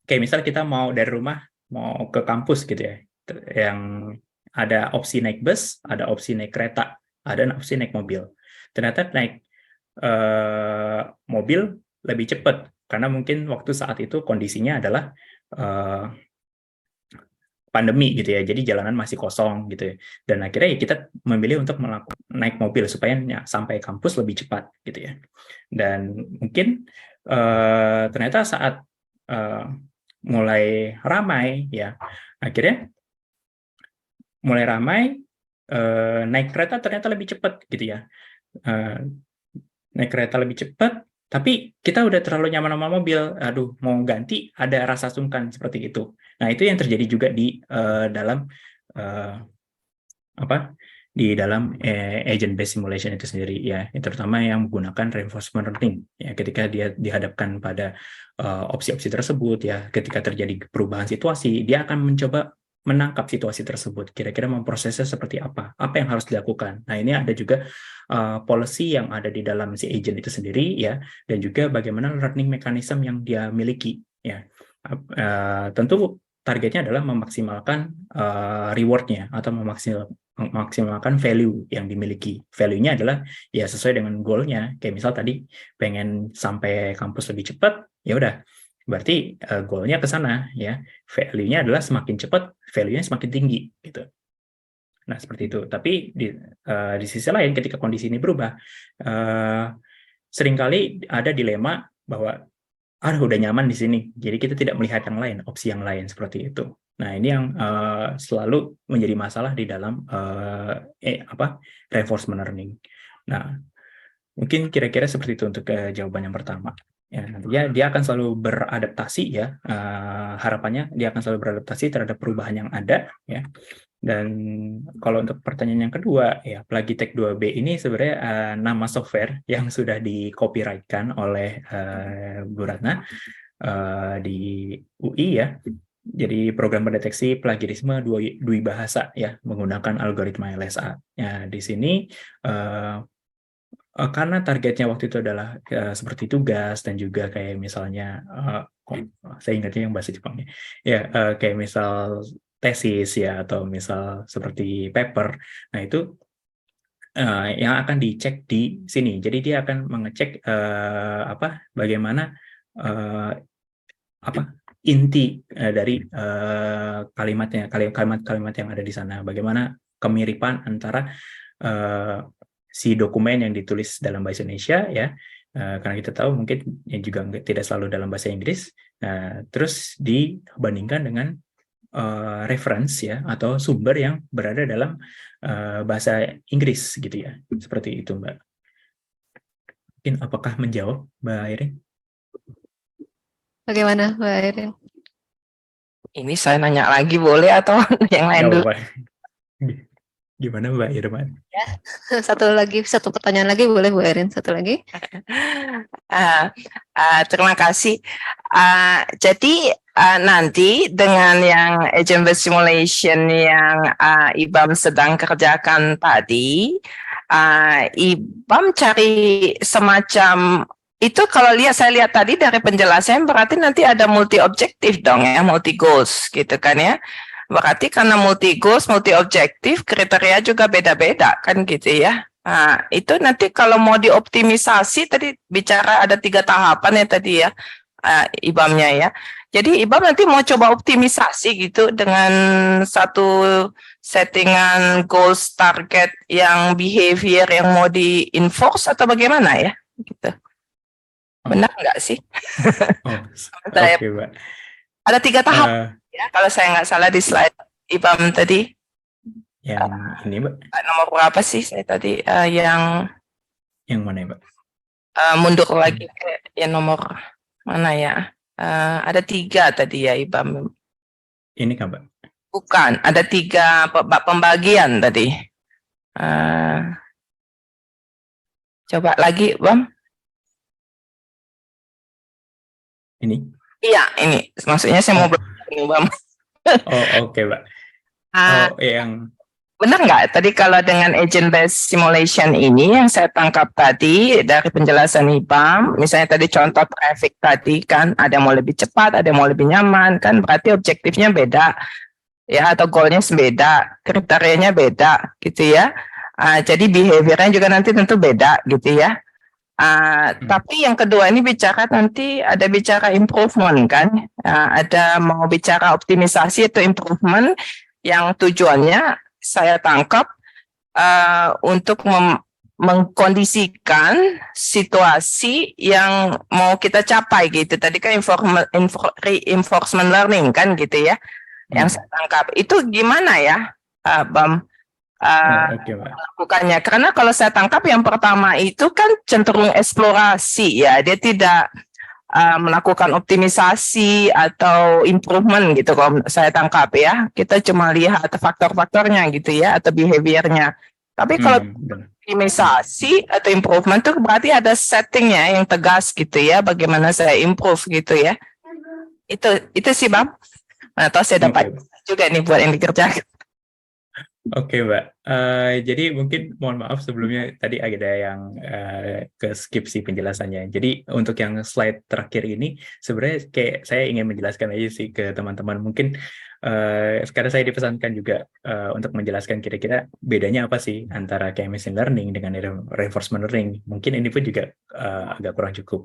kayak misal kita mau dari rumah mau ke kampus gitu ya, yang ada opsi naik bus, ada opsi naik kereta, ada opsi naik mobil. Ternyata naik mobil lebih cepat karena mungkin waktu saat itu kondisinya adalah pandemi gitu ya, jadi jalanan masih kosong gitu ya, dan akhirnya ya kita memilih untuk naik mobil supaya sampai kampus lebih cepat gitu ya. Dan mungkin ternyata saat mulai ramai ya, akhirnya mulai ramai naik kereta ternyata lebih cepat gitu ya, naik kereta lebih cepat, tapi kita udah terlalu nyaman sama mobil, aduh mau ganti ada rasa sungkan seperti itu. Nah itu yang terjadi juga di dalam agent based simulation itu sendiri ya, terutama yang menggunakan reinforcement learning ya, ketika dia dihadapkan pada opsi-opsi tersebut ya, ketika terjadi perubahan situasi, dia akan mencoba menangkap situasi tersebut, kira-kira memprosesnya seperti apa yang harus dilakukan. Nah ini ada juga policy yang ada di dalam si agent itu sendiri ya, dan juga bagaimana learning mechanism yang dia miliki ya. Tentu targetnya adalah memaksimalkan reward-nya atau memaksimalkan value yang dimiliki. Value-nya adalah ya sesuai dengan goal-nya. Kayak misal tadi pengen sampai kampus lebih cepat, ya udah berarti goal-nya ke sana ya. Value-nya adalah semakin cepat, value-nya semakin tinggi gitu. Nah, seperti itu. Tapi di sisi lain ketika kondisi ini berubah, seringkali ada dilema bahwa udah nyaman di sini, jadi kita tidak melihat yang lain, opsi yang lain seperti itu. Nah, ini yang selalu menjadi masalah di dalam reinforcement learning. Nah, mungkin kira-kira seperti itu untuk jawaban yang pertama. Ya, nantinya dia akan selalu beradaptasi ya, harapannya dia akan selalu beradaptasi terhadap perubahan yang ada ya. Dan kalau untuk pertanyaan yang kedua ya, Plagitech 2B ini sebenarnya nama software yang sudah di-copyright-kan oleh Bu Ratna di UI ya. Jadi program pendeteksi plagiarisme dui bahasa ya, menggunakan algoritma LSA. Ya, di sini karena targetnya waktu itu adalah seperti tugas dan juga kayak misalnya saya ingatnya yang bahasa Jepangnya ya, kayak misal tesis ya, atau misal seperti paper. Nah itu yang akan dicek di sini. Jadi dia akan mengecek bagaimana inti dari kalimatnya, kalimat-kalimat yang ada di sana. Bagaimana kemiripan antara si dokumen yang ditulis dalam bahasa Indonesia ya, karena kita tahu mungkin juga tidak selalu dalam bahasa Inggris. Terus dibandingkan dengan reference ya, atau sumber yang berada dalam bahasa Inggris gitu ya, seperti itu Mbak. Mungkin apakah menjawab Mbak Irin? Bagaimana Mbak Irin? Ini saya nanya lagi boleh atau yang lain dulu? Gimana Mbak Irman? Ya, satu pertanyaan lagi boleh Bu Irin, satu lagi. Terima kasih. Jadi nanti dengan yang agent based simulation yang IBAM sedang kerjakan tadi, IBAM cari semacam itu. Kalau saya lihat tadi dari penjelasan berarti nanti ada multi objektif dong ya, multi goals gitu kan ya. Berarti karena multi goals, multi objektif, kriteria juga beda-beda kan gitu ya. Nah, itu nanti kalau mau dioptimisasi tadi bicara ada 3 tahapan ya tadi ya, IBAM-nya ya. Jadi IBAM nanti mau coba optimisasi gitu dengan satu settingan goals, target yang behavior yang mau di-enforce atau bagaimana ya gitu. Benar nggak sih? Oh, Saya oke, Mbak. ada 3 tahap Eh, ya, kalau saya nggak salah di slide IBAM tadi. yang ini, Mbak. Nomor berapa sih saya tadi? Yang mana ya, Mbak? Mundur lagi ke yang nomor mana ya? Ada 3 tadi ya IBAM. Ini kan, Mbak? Bukan, ada 3 pembagian tadi. Coba lagi, Bam. Ini? Iya, ini. Maksudnya saya mau belajar ini, Bam. Oh, oke, Mbak. Oh, yang Benar nggak? Tadi kalau dengan agent-based simulation ini yang saya tangkap tadi dari penjelasan IBAM, misalnya tadi contoh traffic tadi kan, ada yang mau lebih cepat, ada yang mau lebih nyaman, kan berarti objektifnya beda, ya, atau goalnya beda, kriterianya beda, gitu ya. Jadi behaviornya juga nanti tentu beda, gitu ya. Tapi yang kedua ini bicara nanti ada bicara improvement kan, ada mau bicara optimisasi atau improvement yang tujuannya saya tangkap untuk mengkondisikan situasi yang mau kita capai gitu. Tadi kan reinforcement learning kan gitu ya, yang saya tangkap. Itu gimana ya, Bam? oke, Mbak. Melakukannya, karena kalau saya tangkap yang pertama itu kan cenderung eksplorasi ya, dia tidak melakukan optimisasi atau improvement gitu kalau saya tangkap ya, kita cuma lihat faktor-faktornya gitu ya atau behaviornya. Tapi kalau optimisasi atau improvement itu berarti ada settingnya yang tegas gitu ya, bagaimana saya improve gitu ya. Itu sih Bang, atau saya dapat juga nih buat yang dikerjakan. Oke, Mbak. Jadi mungkin mohon maaf sebelumnya tadi ada yang ke skip sih penjelasannya. Jadi untuk yang slide terakhir ini sebenarnya kayak saya ingin menjelaskan aja sih ke teman-teman. Mungkin sekarang saya dipesankan juga untuk menjelaskan kira-kira bedanya apa sih antara kayak machine learning dengan reinforcement learning. Mungkin ini pun juga agak kurang cukup.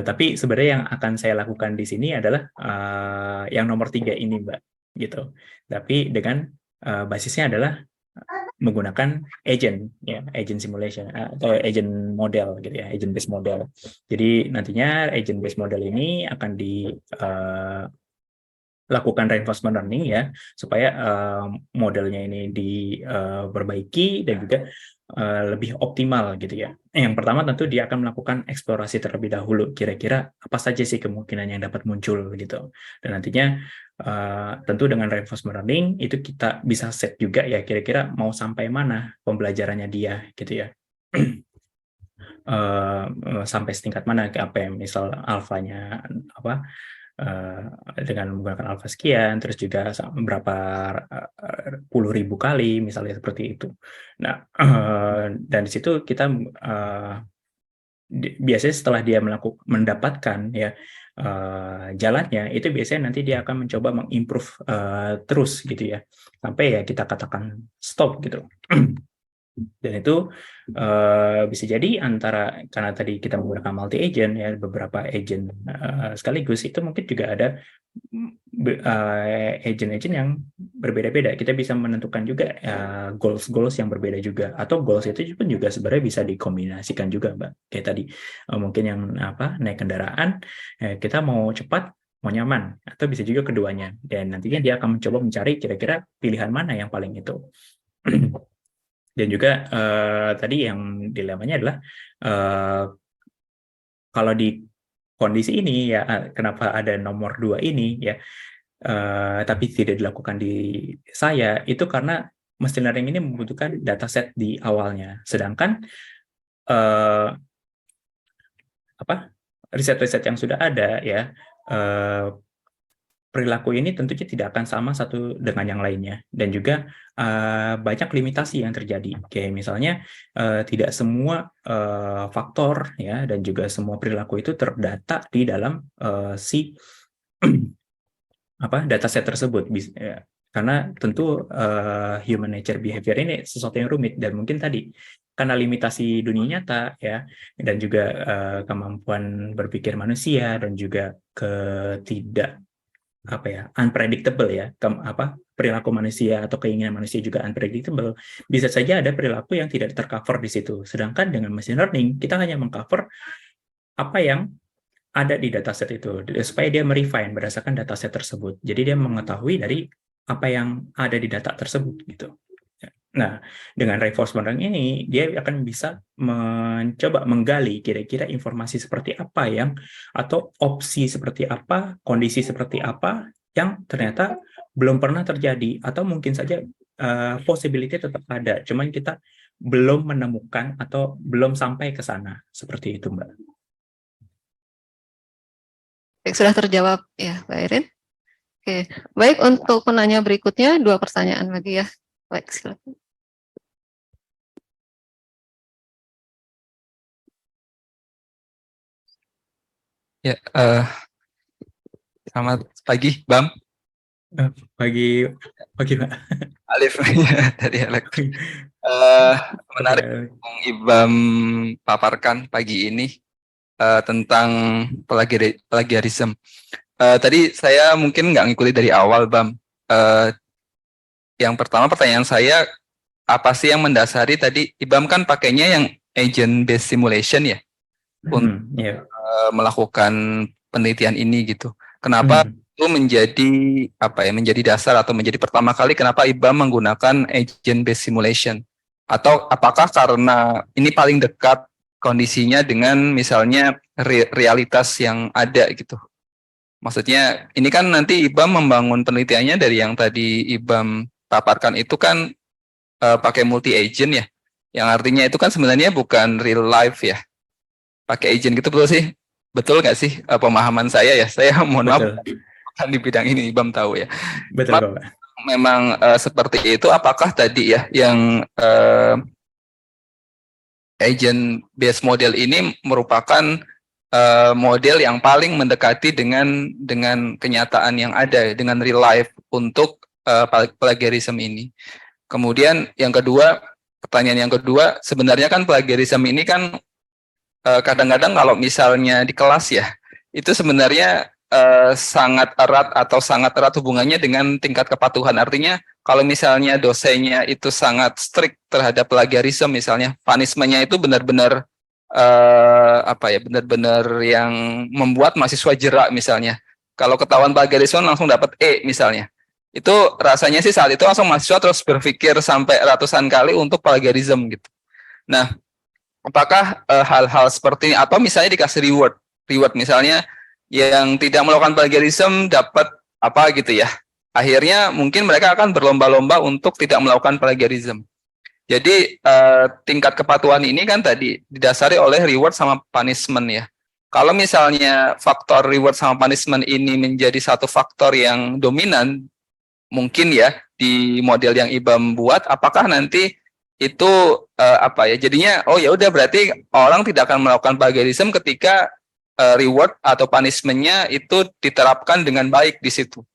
Tapi sebenarnya yang akan saya lakukan di sini adalah yang nomor 3 ini, Mbak. Gitu. Tapi dengan basisnya adalah menggunakan agent, ya, agent simulation atau agent model gitu ya, agent based model. Jadi nantinya agent based model ini akan dilakukan reinforcement learning ya, supaya modelnya ini diperbaiki dan juga lebih optimal gitu ya. Yang pertama tentu dia akan melakukan eksplorasi terlebih dahulu, kira-kira apa saja sih kemungkinan yang dapat muncul gitu. Dan nantinya tentu dengan reinforcement learning itu kita bisa set juga ya, kira-kira mau sampai mana pembelajarannya dia gitu ya. Sampai setingkat mana, apa yang misal alfanya apa dengan menggunakan alfa sekian, terus juga berapa puluh ribu kali misalnya seperti itu. Nah, dan di situ kita biasanya setelah dia mendapatkan ya jalannya, itu biasanya nanti dia akan mencoba mengimprove terus gitu ya, sampai ya kita katakan stop gitu. Dan itu bisa jadi antara, karena tadi kita menggunakan multi agent ya, beberapa agent sekaligus, itu mungkin juga ada agent-agent yang berbeda-beda. Kita bisa menentukan juga goals yang berbeda juga, atau goals itu pun juga sebenarnya bisa dikombinasikan juga, Mbak. Kayak tadi mungkin yang naik kendaraan, kita mau cepat, mau nyaman, atau bisa juga keduanya. Dan nantinya dia akan mencoba mencari kira-kira pilihan mana yang paling itu. Dan juga tadi yang dilemanya adalah kalau di kondisi ini ya, kenapa ada nomor 2 ini ya, tapi tidak dilakukan di saya, itu karena machine learning ini membutuhkan dataset di awalnya, sedangkan riset-riset yang sudah ada ya, perilaku ini tentunya tidak akan sama satu dengan yang lainnya, dan juga banyak limitasi yang terjadi. Kayak misalnya tidak semua faktor ya dan juga semua perilaku itu terdata di dalam si dataset tersebut. Karena tentu human nature behavior ini sesuatu yang rumit, dan mungkin tadi karena limitasi dunia nyata ya, dan juga kemampuan berpikir manusia, dan juga unpredictable ya, perilaku manusia atau keinginan manusia juga unpredictable. Bisa saja ada perilaku yang tidak tercover di situ. Sedangkan dengan machine learning kita hanya mengcover apa yang ada di dataset itu, supaya dia merefine berdasarkan dataset tersebut. Jadi dia mengetahui dari apa yang ada di data tersebut gitu. Nah, dengan reinforcement learning ini dia akan bisa mencoba menggali kira-kira informasi seperti apa atau opsi seperti apa, kondisi seperti apa yang ternyata belum pernah terjadi, atau mungkin saja possibility tetap ada, cuman kita belum menemukan atau belum sampai ke sana. Seperti itu, Mbak. Baik, sudah terjawab ya, Mbak Irin. Oke, baik, untuk penanya berikutnya 2 pertanyaan lagi ya. Baik, silakan. Ya, selamat pagi, Bam. Pagi, Mbak. Alif dari Elektrik. Menarik yang Ibam paparkan pagi ini tentang plagiarism. Tadi saya mungkin nggak ngikuti dari awal, Bam. Yang pertama pertanyaan saya, apa sih yang mendasari tadi Ibam kan pakainya yang agent based simulation ya, untuk melakukan penelitian ini gitu. Kenapa itu menjadi dasar atau menjadi pertama kali kenapa Ibam menggunakan agent based simulation? Atau apakah karena ini paling dekat kondisinya dengan misalnya realitas yang ada gitu? Maksudnya ini kan nanti Ibam membangun penelitiannya dari yang tadi Ibam paparkan itu kan pakai multi agent ya, yang artinya itu kan sebenarnya bukan real life ya, pakai agent gitu, betul nggak sih pemahaman saya ya? Saya mohon maaf bukan di bidang ini, Ibam tahu ya. Betul, Pak. Memang seperti itu. Apakah tadi ya yang agent based model ini merupakan model yang paling mendekati dengan kenyataan yang ada, dengan real life untuk plagiarism ini. Kemudian yang kedua, pertanyaan yang kedua, sebenarnya kan plagiarism ini kan kadang-kadang kalau misalnya di kelas ya, itu sebenarnya sangat erat hubungannya dengan tingkat kepatuhan. Artinya kalau misalnya dosennya itu sangat strict terhadap plagiarism, misalnya punishment-nya itu benar-benar benar-benar yang membuat mahasiswa jerak misalnya. Kalau ketahuan plagiarisme langsung dapat E misalnya. Itu rasanya sih saat itu langsung mahasiswa terus berpikir sampai ratusan kali untuk plagiarism gitu. Nah, apakah hal-hal seperti ini, atau misalnya dikasih reward misalnya yang tidak melakukan plagiarism dapat apa gitu ya, akhirnya mungkin mereka akan berlomba-lomba untuk tidak melakukan plagiarism. Jadi tingkat kepatuhan ini kan tadi didasari oleh reward sama punishment ya. Kalau misalnya faktor reward sama punishment ini menjadi satu faktor yang dominan mungkin ya di model yang Ibam buat, apakah nanti itu jadinya ya udah berarti orang tidak akan melakukan plagiarism ketika reward atau punishment-nya itu diterapkan dengan baik di situ.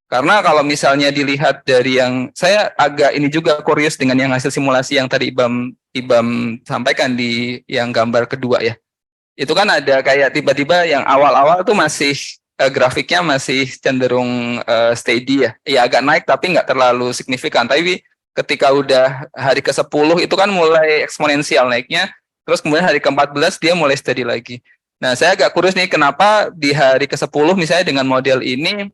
Karena kalau misalnya dilihat dari yang saya agak ini juga curious dengan yang hasil simulasi yang tadi Ibam sampaikan di yang gambar kedua ya. Itu kan ada kayak tiba-tiba yang awal-awal tuh masih grafiknya masih cenderung steady ya. Ya agak naik tapi nggak terlalu signifikan. Tapi ketika udah hari ke-10 itu kan mulai eksponensial naiknya. Terus kemudian hari ke-14 dia mulai steady lagi. Nah, saya agak curious nih kenapa di hari ke-10 misalnya dengan model ini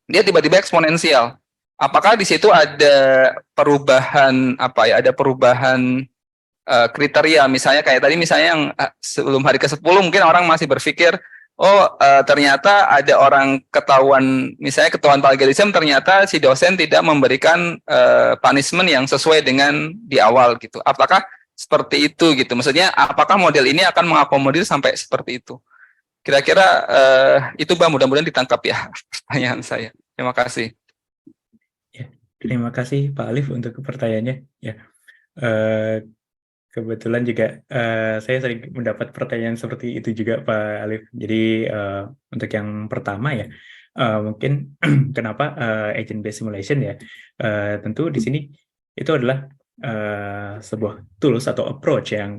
dia tiba-tiba eksponensial. Apakah di situ ada perubahan ada perubahan kriteria, misalnya kayak tadi misalnya yang sebelum hari ke-10 mungkin orang masih berpikir ternyata ada orang ketahuan plagiarism, ternyata si dosen tidak memberikan punishment yang sesuai dengan di awal gitu. Apakah seperti itu gitu? Maksudnya apakah model ini akan mengakomodir sampai seperti itu? Kira-kira itu Bang, mudah-mudahan ditangkap ya pertanyaan saya. Terima kasih. Terima kasih Pak Alif untuk pertanyaannya. Ya, kebetulan juga saya sering mendapat pertanyaan seperti itu juga Pak Alif. Jadi untuk yang pertama ya, mungkin kenapa agent based simulation ya? Tentu di sini itu adalah sebuah tools atau approach yang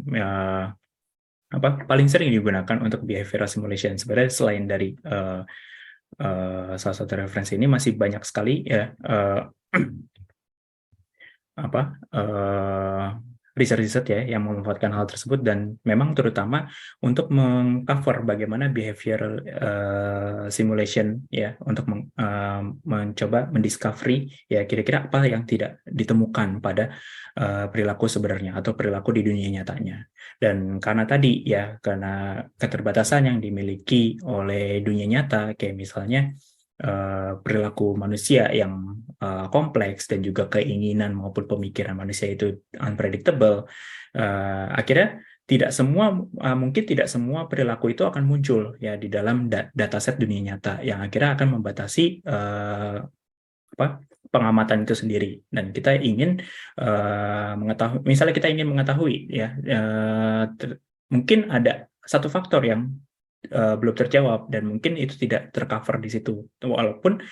paling sering digunakan untuk behavioral simulation. Sebenarnya selain dari salah satu referensi ini masih banyak sekali ya riset-riset ya yang memanfaatkan hal tersebut, dan memang terutama untuk mengcover bagaimana behavioral simulation ya, untuk mencoba mendiscovery ya kira-kira apa yang tidak ditemukan pada perilaku sebenarnya atau perilaku di dunia nyatanya. Dan karena tadi ya, karena keterbatasan yang dimiliki oleh dunia nyata, kayak misalnya perilaku manusia yang kompleks dan juga keinginan maupun pemikiran manusia itu unpredictable, akhirnya mungkin tidak semua perilaku itu akan muncul ya di dalam dataset dunia nyata, yang akhirnya akan membatasi pengamatan itu sendiri. Dan kita ingin mengetahui, misalnya kita ingin mengetahui ya, mungkin ada satu faktor yang belum terjawab dan mungkin itu tidak tercover di situ, walaupun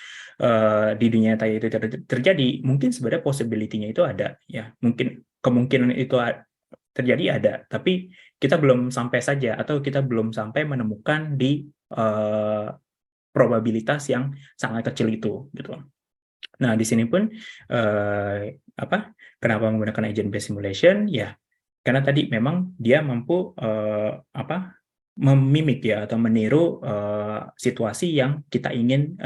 di dunia nyata itu terjadi, mungkin sebenarnya possibility-nya itu ada ya, mungkin kemungkinan itu terjadi ada, tapi kita belum sampai saja, atau kita belum sampai menemukan di probabilitas yang sangat kecil itu gitu. Nah di sini pun kenapa menggunakan agent based simulation ya, karena tadi memang dia mampu memimik ya, atau meniru situasi yang kita ingin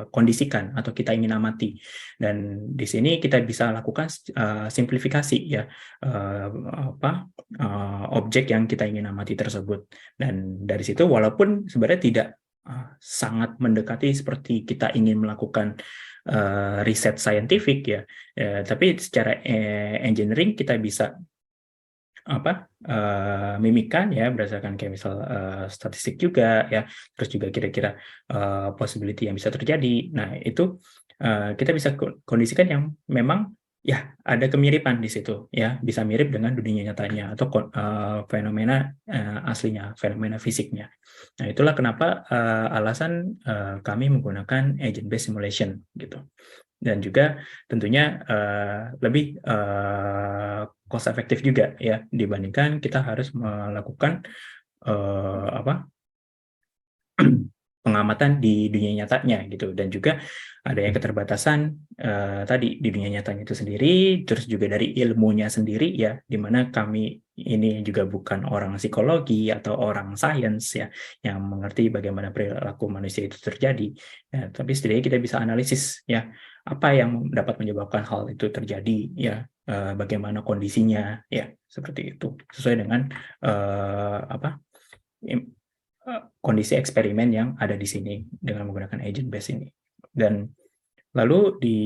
kondisikan atau kita ingin amati. Dan di sini kita bisa lakukan simplifikasi ya, objek yang kita ingin amati tersebut. Dan dari situ, walaupun sebenarnya tidak sangat mendekati seperti kita ingin melakukan riset saintifik ya, tapi secara engineering kita bisa mimikan ya, berdasarkan kayak misal statistik juga ya, terus juga kira-kira possibility yang bisa terjadi. Nah itu kita bisa kondisikan yang memang ya ada kemiripan di situ ya, bisa mirip dengan dunia nyatanya atau fenomena aslinya, fenomena fisiknya. Nah itulah kenapa alasan kami menggunakan agent based simulation gitu. Dan juga tentunya lebih cost efektif juga ya, dibandingkan kita harus melakukan pengamatan di dunia nyatanya gitu. Dan juga ada yang keterbatasan tadi di dunia nyatanya itu sendiri, terus juga dari ilmunya sendiri ya, dimana kami ini juga bukan orang psikologi atau orang sains ya yang mengerti bagaimana perilaku manusia itu terjadi ya, tapi setidaknya kita bisa analisis ya, apa yang dapat menyebabkan hal itu terjadi ya, bagaimana kondisinya ya, seperti itu, sesuai dengan kondisi eksperimen yang ada di sini dengan menggunakan agent based ini. Dan lalu di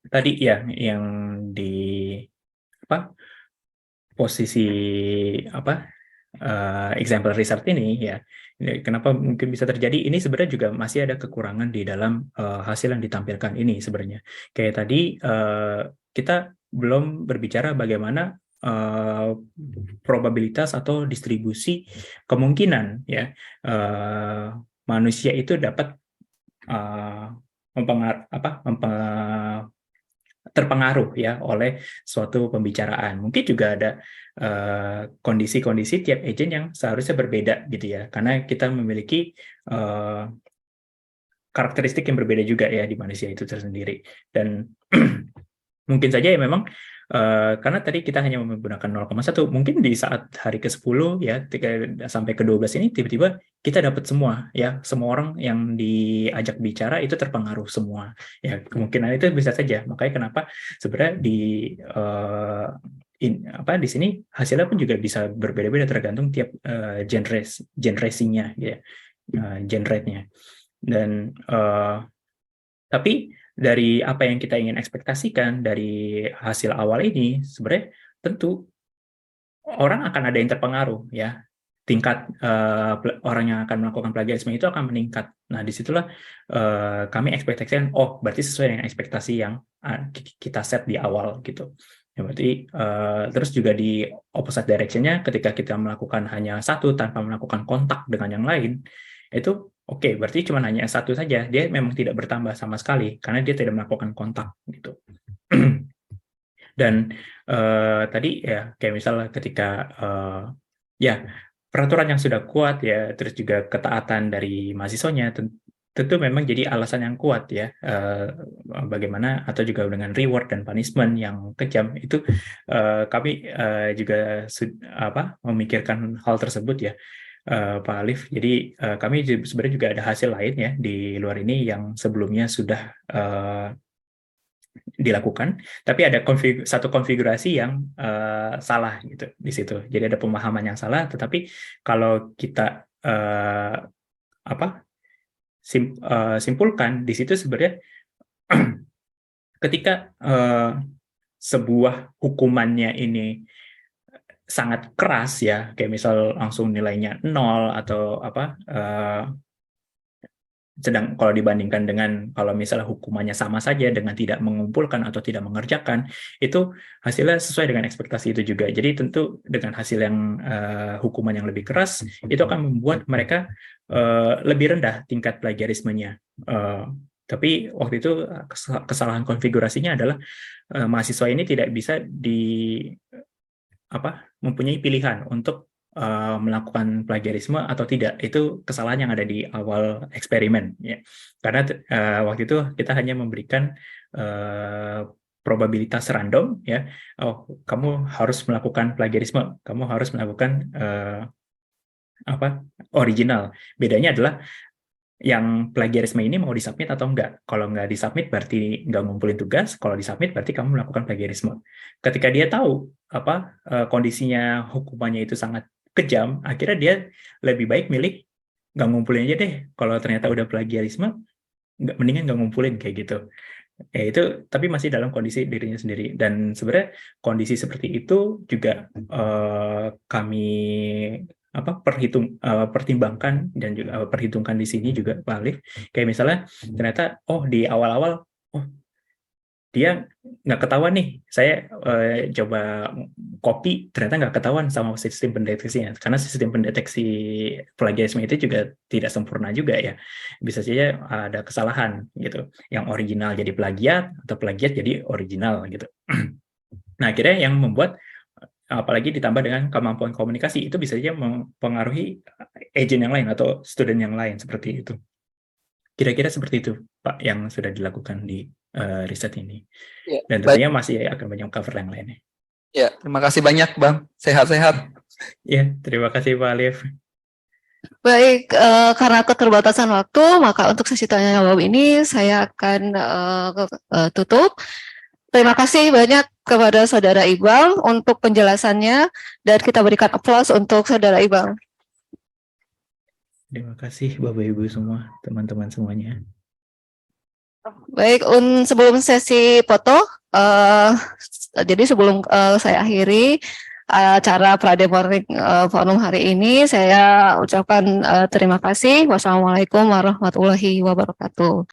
tadi ya yang di posisi example result ini ya, kenapa mungkin bisa terjadi ini, sebenarnya juga masih ada kekurangan di dalam hasil yang ditampilkan ini sebenarnya. Kayak tadi kita belum berbicara bagaimana probabilitas atau distribusi kemungkinan ya manusia itu dapat terpengaruh ya oleh suatu pembicaraan. Mungkin juga ada kondisi-kondisi tiap agent yang seharusnya berbeda gitu ya, karena kita memiliki karakteristik yang berbeda juga ya di manusia itu tersendiri. Dan mungkin saja ya memang karena tadi kita hanya menggunakan 0,1, mungkin di saat hari ke-10 ya sampai ke-12 ini tiba-tiba kita dapat semua ya, semua orang yang diajak bicara itu terpengaruh semua ya, kemungkinan itu bisa saja. Makanya kenapa sebenarnya di sini hasilnya pun juga bisa berbeda-beda tergantung tiap generasinya ya, gen rate-nya. Dan tapi dari apa yang kita ingin ekspektasikan dari hasil awal ini, sebenarnya tentu orang akan ada yang terpengaruh ya. tingkat orang yang akan melakukan plagiarisme itu akan meningkat. Nah, disitulah kami ekspektasikan, oh berarti sesuai dengan ekspektasi yang kita set di awal gitu. Ya, berarti terus juga di opposite direction-nya, ketika kita melakukan hanya satu tanpa melakukan kontak dengan yang lain, itu oke, berarti cuma hanya satu saja, dia memang tidak bertambah sama sekali karena dia tidak melakukan kontak gitu. Dan tadi ya kayak misalnya ketika ya peraturan yang sudah kuat ya, terus juga ketaatan dari mahasiswanya tentu memang jadi alasan yang kuat ya, bagaimana atau juga dengan reward dan punishment yang kejam itu, kami juga memikirkan hal tersebut ya, Pak Alif. Jadi kami sebenarnya juga ada hasil lain ya di luar ini yang sebelumnya sudah dilakukan, tapi ada satu konfigurasi yang salah gitu di situ. Jadi ada pemahaman yang salah, tetapi kalau kita simpulkan di situ sebenarnya ketika sebuah hukumannya ini sangat keras ya, kayak misal langsung nilainya 0 atau sedang kalau dibandingkan dengan kalau misalnya hukumannya sama saja dengan tidak mengumpulkan atau tidak mengerjakan, itu hasilnya sesuai dengan ekspektasi itu juga. Jadi tentu dengan hasil yang hukuman yang lebih keras, itu akan membuat mereka lebih rendah tingkat plagiarismenya. Tapi waktu itu kesalahan konfigurasinya adalah mahasiswa ini tidak bisa mempunyai pilihan untuk melakukan plagiarisme atau tidak. Itu kesalahan yang ada di awal eksperimen ya, karena waktu itu kita hanya memberikan probabilitas random ya, oh kamu harus melakukan plagiarisme, kamu harus melakukan original. Bedanya adalah yang plagiarisme ini mau disubmit atau enggak. Kalau enggak disubmit berarti enggak ngumpulin tugas, kalau disubmit berarti kamu melakukan plagiarisme. Ketika dia tahu kondisinya hukumannya itu sangat kejam, akhirnya dia lebih baik milih nggak ngumpulin aja deh. Kalau ternyata udah plagiarisme, mendingan nggak ngumpulin kayak gitu. Ya itu, tapi masih dalam kondisi dirinya sendiri. Dan sebenarnya kondisi seperti itu juga kami pertimbangkan dan juga perhitungkan di sini juga Pak Alif. Kayak misalnya ternyata di awal-awal dia nggak ketahuan nih, saya coba copy, ternyata nggak ketahuan sama sistem pendeteksinya, karena sistem pendeteksi plagiarisme itu juga tidak sempurna juga ya, bisa saja ada kesalahan gitu, yang original jadi plagiat atau plagiat jadi original gitu. Nah akhirnya yang membuat, apalagi ditambah dengan kemampuan komunikasi, itu bisa saja mempengaruhi agent yang lain atau student yang lain seperti itu. Kira-kira seperti itu Pak yang sudah dilakukan di riset ini. Ya, dan tentunya masih akan banyak cover yang lainnya. Ya, terima kasih banyak Bang. Sehat-sehat. Ya, terima kasih Pak Alif. Baik, karena keterbatasan waktu, maka untuk sesi tanya jawab ini saya akan tutup. Terima kasih banyak kepada Saudara Iqbal untuk penjelasannya, dan kita berikan aplaus untuk Saudara Iqbal. Terima kasih Bapak Ibu semua, teman-teman semuanya. Baik, sebelum sesi foto, jadi sebelum saya akhiri acara Prade Morning Forum hari ini, saya ucapkan terima kasih. Wassalamualaikum warahmatullahi wabarakatuh.